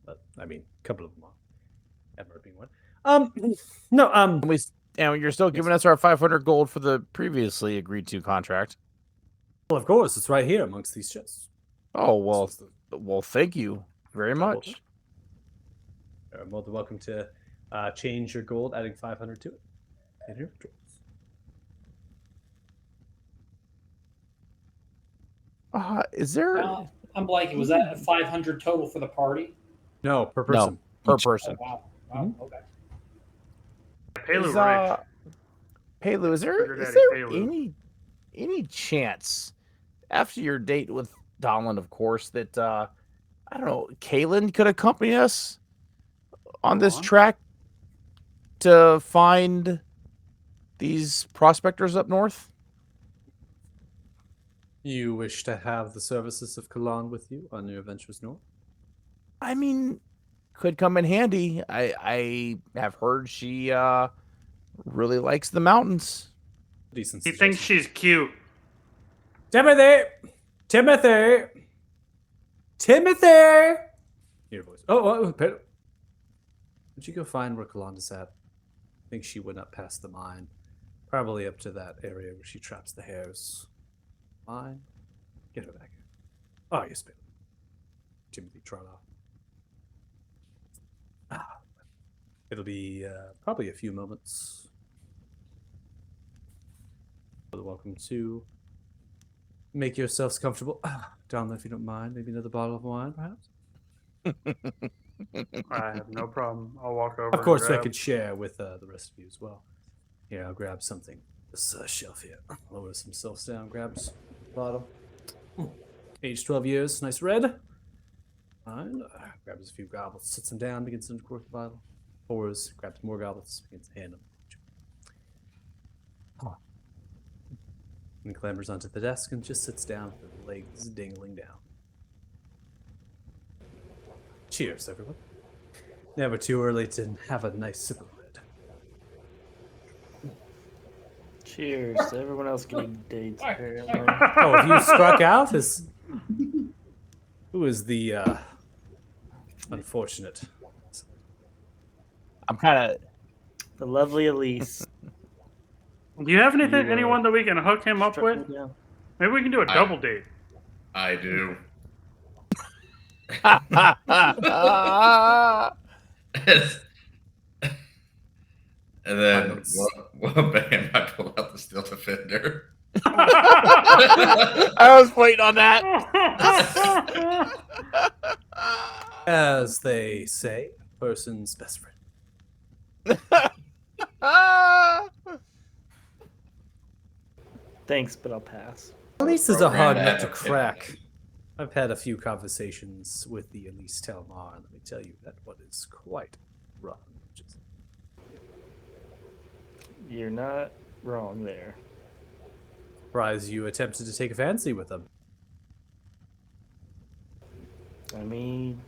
but I mean, a couple of them are. Ever being one. No, And you're still giving us our 500 gold for the previously agreed to contract. well, of course, it's right here amongst these chests. Oh well, This is the- well, thank you very much. You're more than welcome to change your gold, adding 500 to it. And your drawers. Is there I'm blanking. Was that 500 total for the party? No, per person. per Oh, person? wow. Wow. Okay. Palu Is, rich. Palu, is there Sugar is Daddy there Palu. any chance after your date with Donlin, of course, that I don't know, Kaylin could accompany us on this On? track to find these prospectors up north? You wish to have the services of Kalan with you on your adventures north? I mean, could come in handy. I have heard she really likes the mountains. Decent. He thinks suggestion. she's cute. Timothy! Timothy! Timothy! Your voice. Oh, Pedro. Would you go find where Kalanda's at? I think she went up past the mine. Probably up to that area where she traps the hares. Mine? Get her back here. Oh, yes, Pedro. Timothy trot off. It'll be probably a few moments. Welcome to make yourselves comfortable. Donna, if you don't mind, maybe another bottle of wine, perhaps? I have no problem. I'll walk over. Of course, and I grab. could share with the rest of you as well. Here, I'll grab something. This shelf here. Lower some shelves down, grabs bottle. Age 12 years, nice red. Fine. Grabs a few goblets, sits them down, begins to uncork the bottle. Pours, grabs more goblets, begins to hand them. And clambers onto the desk and just sits down, with the legs dangling down. Cheers, everyone. Never too early to have a nice sip of red. Cheers to everyone else getting dates, apparently. Oh, have you struck out? Who is the unfortunate? I'm kind of. The lovely Elise. Do you have anything? You, Anyone that we can hook him up struck with? me down. Maybe we can do a double date. I do. And then one bam, I pull out the Steel Defender. I was waiting on that. As they say, person's best friend. Thanks, but I'll pass. Elise is a hard Program nut to that. crack. I've had a few conversations with the Elise Telmar, and let me tell you that one is quite rough. You're not wrong there. Surprised you attempted to take a fancy with them. I mean,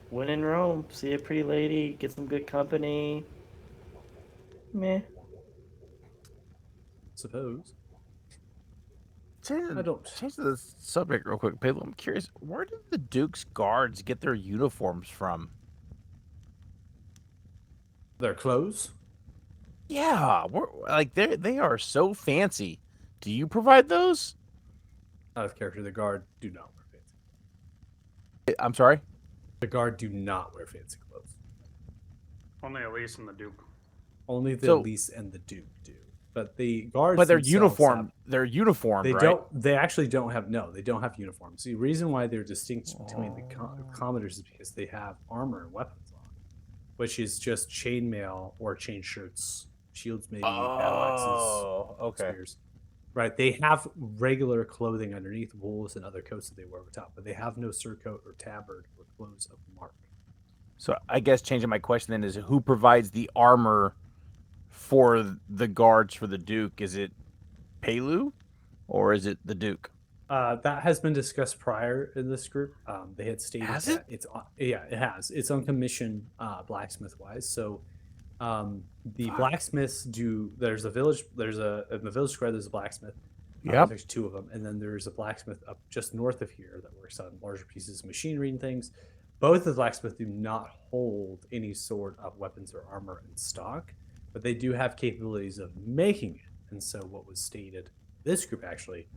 when in Rome, see a pretty lady, get some good company. Meh. Suppose. Change I don't. the subject real quick, Pedro. I'm curious, where did the Duke's guards get their uniforms from? Their clothes? Yeah, like they are so fancy. Do you provide those? Out of character, the guard do not wear fancy. I'm sorry. The guard do not wear fancy clothes. Only Elise and the Duke. Only the So- Elise and the Duke do. But the guards, But they're themselves uniform. have- They're uniformed, They right? don't. They actually don't have. No, they don't have uniforms. The reason why they're distinct between the commoders is because they have armor and weapons on, which is just chainmail or chain shirts, shields, maybe battle axes, okay. spears. Right. They have regular clothing underneath, wolves and other coats that they wear over top, but they have no surcoat or tabard or clothes of mark. So I guess changing my question then is, who provides the armor for the guards for the Duke? Is it Pelu, or is it the Duke? That has been discussed prior in this group. They had stated Has that it's yeah, it has. It's on commission, blacksmith wise. So the Fuck. blacksmiths do. There's a village. There's a in the village square. There's a blacksmith. Yep. There's two of them, and then there's a blacksmith up just north of here that works on larger pieces of machinery and things. Both of the blacksmiths do not hold any sort of weapons or armor in stock, but they do have capabilities of making it. And so, what was stated, this group actually,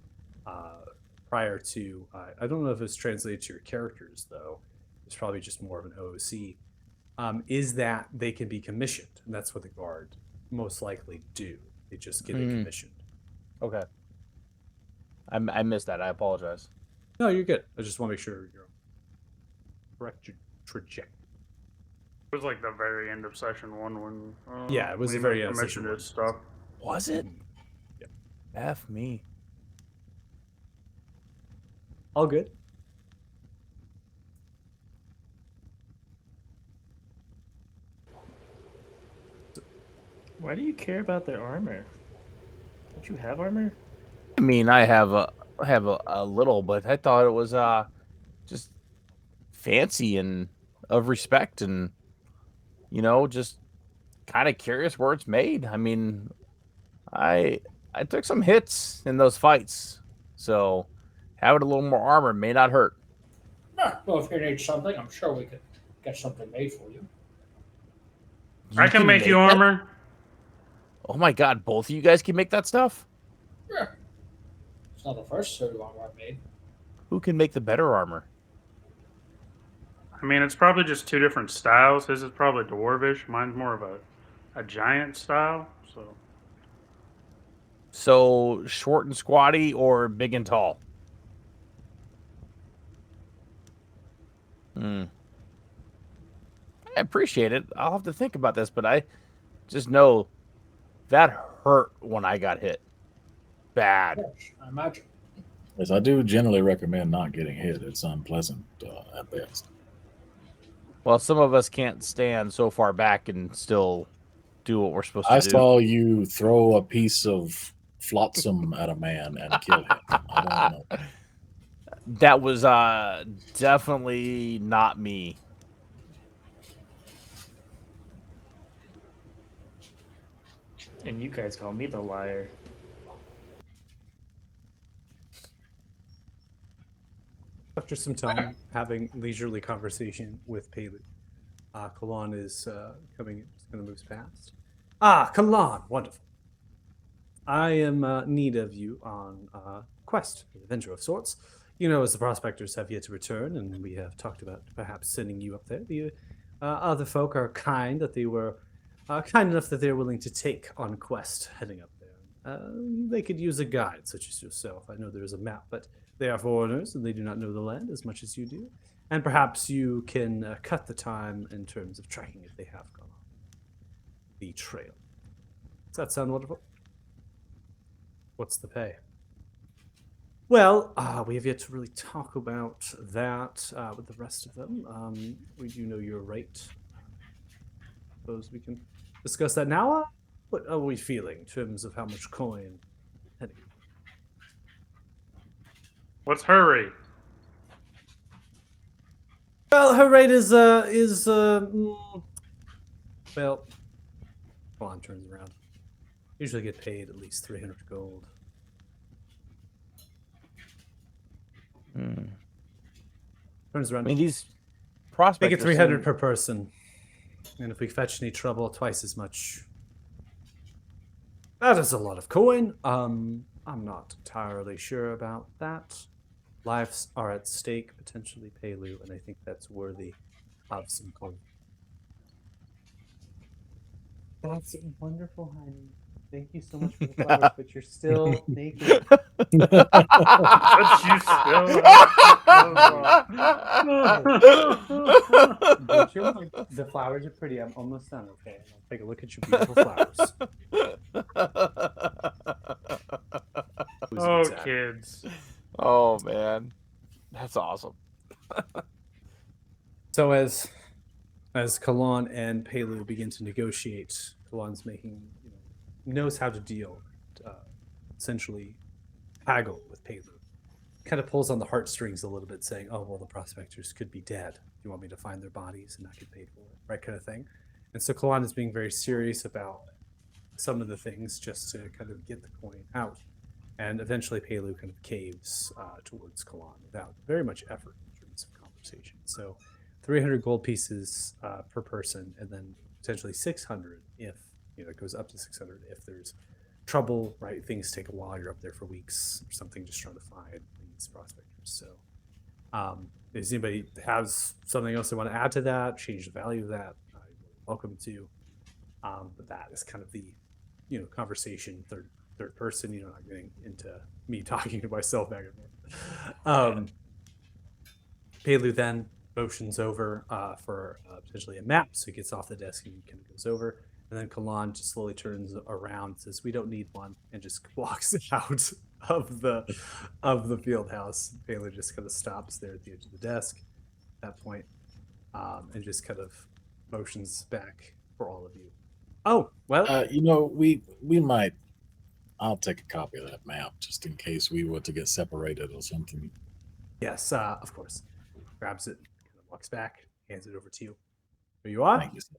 prior to, I don't know if it's translated to your characters though. It's probably just more of an OOC. Is that they can be commissioned, and that's what the guard most likely do. They just get it commissioned. Okay. I missed that. I apologize. No, you're good. I just want to make sure you're on correct trajectory. It was like the very end of session one when. Yeah, it was we the very end of commissioned session his stuff. Was it? Yep. F me. All good. Why do you care about their armor? Don't you have armor? I mean, I have a little, but I thought it was just fancy and of respect, and just kind of curious where it's made. I mean, I took some hits in those fights, so having a little more armor may not hurt. Well, if you need something, I'm sure we could get something made for you. I can make you that? armor. Oh my god, both of you guys can make that stuff? Yeah. It's not the first suit of armor I made. Who can make the better armor? I mean, it's probably just two different styles. His is probably dwarvish. Mine's more of a giant style. So short and squatty or big and tall? I appreciate it. I'll have to think about this, but I just know that hurt when I got hit. Bad. Yes, I imagine. Yes, I do generally recommend not getting hit. It's unpleasant at best. Well, some of us can't stand so far back and still do what we're supposed to I do. saw you throw a piece of flotsam at a man and kill him. I don't know. That was definitely not me. And you guys call me the liar. After some time having leisurely conversation with Palu, Kalan is coming in. He's going to move past. Ah, Kalan, wonderful. I am need of you on a quest, an adventure of sorts. You know, as the prospectors have yet to return, and we have talked about perhaps sending you up there. The other folk are kind that they were kind enough that they're willing to take on quest heading up there. They could use a guide such as yourself. I know there is a map, but they are foreigners and they do not know the land as much as you do. And perhaps you can cut the time in terms of tracking if they have gone on the trail. Does that sound wonderful? What's the pay? Well, we have yet to really talk about that with the rest of them. We do know your rate. Suppose we can discuss that now. What are we feeling in terms of how much coin? What's her rate? Well, her rate is well. Kalan turns around. Usually get paid at least 300 gold. Turns around. I mean, these Make prospectors. it 300 per person. And if we fetch any trouble, twice as much. That is a lot of coin. I'm not entirely sure about that. Lives are at stake, potentially Palu, and I think that's worthy of some coin. That's wonderful, honey. Thank you so much for the flowers, but you're still naked. But you still But the flowers are pretty. I'm almost done. Okay, I'll take a look at your beautiful flowers. Oh, kids. Oh man, that's awesome. So as Kalan and Palu begin to negotiate, Kalan's making knows how to deal, essentially haggle with Palu. Kind of pulls on the heartstrings a little bit, saying, "Oh well, the prospectors could be dead. You want me to find their bodies and not get paid for it, right?" Kind of thing. And so Kalan is being very serious about some of the things just to kind of get the coin out. And eventually Palu kind of caves towards Kalan without very much effort in terms of conversation. So 300 gold pieces per person, and then potentially 600 if it goes up to 600 if there's trouble, right? Things take a while. You're up there for weeks or something, just trying to find these prospectors. So, does anybody has something else they want to add to that? Change the value of that? Welcome to. But that is kind of the conversation third person. Not getting into me talking to myself back and forth. Palu then motions over for potentially a map, so he gets off the desk and kind of goes over. And then Kalan just slowly turns around and says, "We don't need one," and just walks out of the field house. Palu just kind of stops there at the edge of the desk at that point, and just kind of motions back for all of you. Oh, well. We might. I'll take a copy of that map just in case we were to get separated or something. Yes, of course. Grabs it, kind of walks back, hands it over to you. Here you are. Thank you, sir.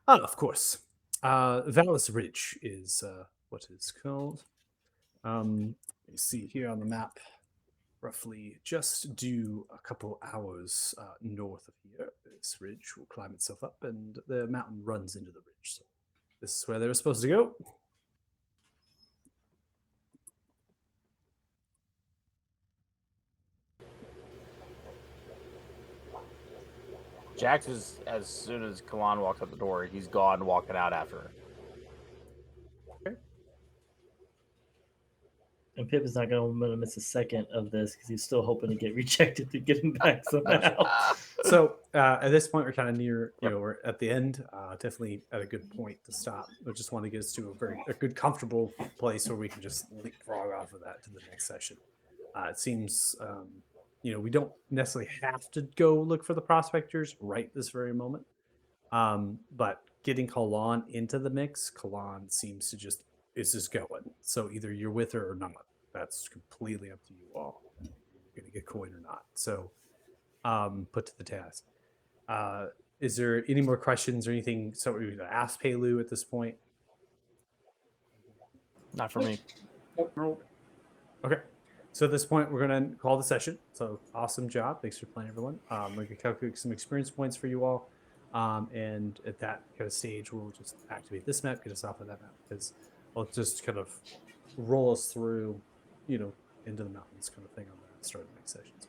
Of course. Valis Ridge is what it's called. You see here on the map, roughly just due a couple hours north of here. This ridge will climb itself up, and the mountain runs into the ridge. So this is where they were supposed to go. Jax is, as soon as Kalan walks out the door, he's gone walking out after her. And Pip is not going to miss a second of this because he's still hoping to get rejected to get him back somehow. So at this point, we're kind of near, we're at the end. Definitely at a good point to stop. I just want to get us to a good, comfortable place where we can just leapfrog off of that to the next session. It seems, we don't necessarily have to go look for the prospectors right this very moment. But getting Kalan into the mix, Kalan seems to just going. So either you're with her or not. That's completely up to you all. You're going to get coin or not. So put to the task. Is there any more questions or anything? So we would ask Pelu at this point. Not for me. Nope. Okay. So at this point, we're going to call the session. So awesome job. Thanks for playing, everyone. We're going to calculate some experience points for you all. And at that kind of stage, we'll just activate this map, get us off of that map, because it'll just kind of roll us through, into the mountains kind of thing on the start of the next session. So,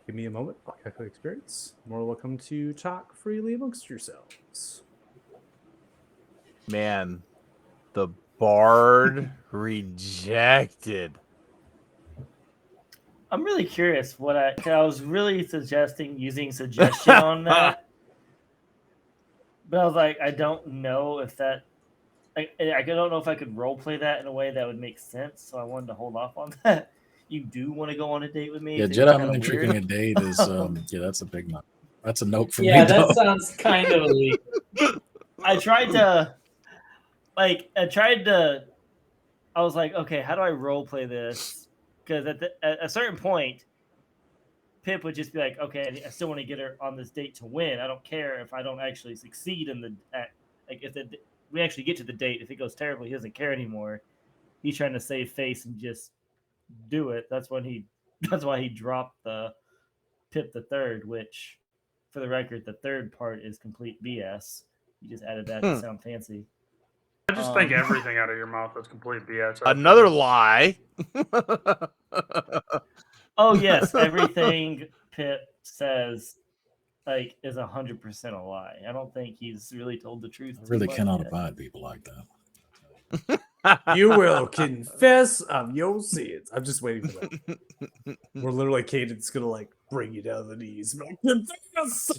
give me a moment. I'll calculate experience. More welcome to talk freely amongst yourselves. Man, the Bard rejected. I'm really curious what I was really suggesting using suggestion on that. But I was like, I don't know if that, I don't know if I could role play that in a way that would make sense. So I wanted to hold off on that. You do want to go on a date with me? Yeah, Jedi mind tricking a date is that's a big note. That's a note for me. Yeah, that though. sounds kind of illegal. I was like, okay, how do I role play this? Because at a certain point, Pip would just be like, okay, I still want to get her on this date to win. I don't care if I don't actually succeed in if we actually get to the date. If it goes terribly, he doesn't care anymore. He's trying to save face and just do it. That's why he dropped the Pip the third, which, for the record, the third part is complete BS. You just added that to sound fancy. I just think everything out of your mouth is complete BS. Another lie. Oh yes, everything Pip says is 100% a lie. I don't think he's really told the truth. I really cannot abide people like that. You will confess of your sins. I'm just waiting for that. We're literally Caden's gonna bring you down the knees. Confess,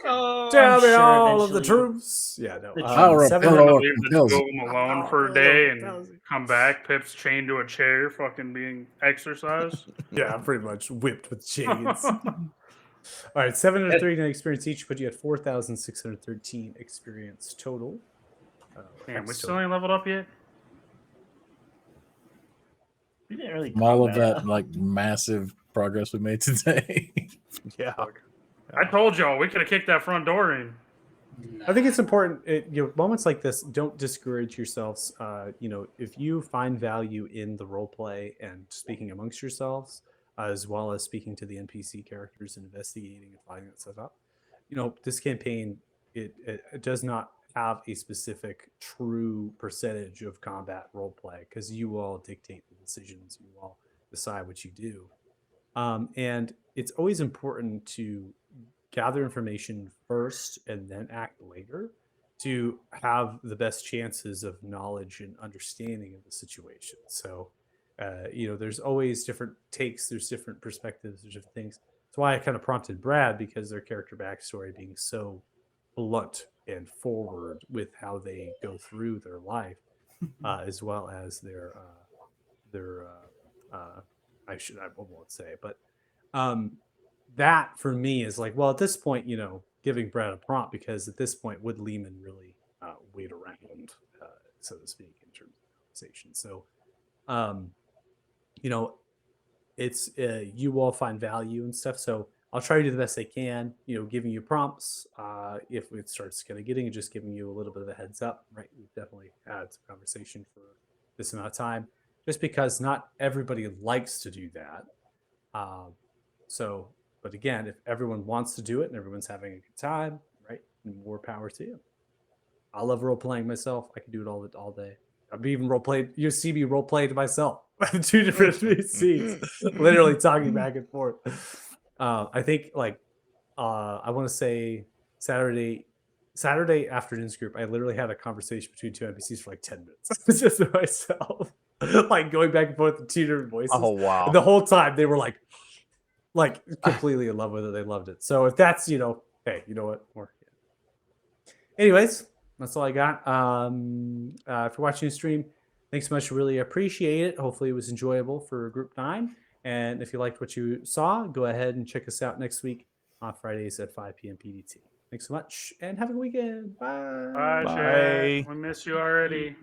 Oh, tell me sure all of the eventually- truths. Yeah, no. The Power of seven- pillow Leave the compels. room alone for a day and come back. Pip's chained to a chair, fucking being exercised. Yeah, pretty much whipped with chains. All right, 703 experience each, but you had 4,613 experience total. Damn, we still ain't leveled up yet. We didn't really From all talk of about that massive progress we made today. Yeah. I told y'all we could have kicked that front door in. I think it's important. Moments like this, don't discourage yourselves. If you find value in the role play and speaking amongst yourselves, as well as speaking to the NPC characters and investigating and finding that stuff up, this campaign it does not have a specific true percentage of combat role play because you all dictate the decisions. You all decide what you do, and it's always important to gather information first and then act later to have the best chances of knowledge and understanding of the situation. So, there's always different takes, there's different perspectives, there's different things. That's why I kind of prompted Brad, because their character backstory being so blunt and forward with how they go through their life, as well as their I won't say, but that for me is at this point, giving Brad a prompt, because at this point, would Lehman really wait around, so to speak, in terms of conversation? So, it's you all find value and stuff. So I'll try to do the best I can, giving you prompts. If it starts kind of just giving you a little bit of a heads up, right? We've definitely had some conversation for this amount of time, just because not everybody likes to do that. But again, if everyone wants to do it and everyone's having a good time, right, more power to you. I love role playing myself. I can do it all day. I've even role played. You see me role played myself. two different scenes, literally talking back and forth. I think like I want to say Saturday afternoons group. I literally had a conversation between two NPCs for like 10 minutes, just to myself, like going back and forth with two different voices. Oh wow. And the whole time they were like completely in love with it. They loved it. So if that's hey, you know what? Anyways, that's all I got. If you're watching the stream, thanks so much. Really appreciate it. Hopefully it was enjoyable for Group 9. And if you liked what you saw, go ahead and check us out next week on Fridays at 5 p.m. PDT. Thanks so much and have a good weekend. Bye. Bye, Bye. Jack. We miss you already.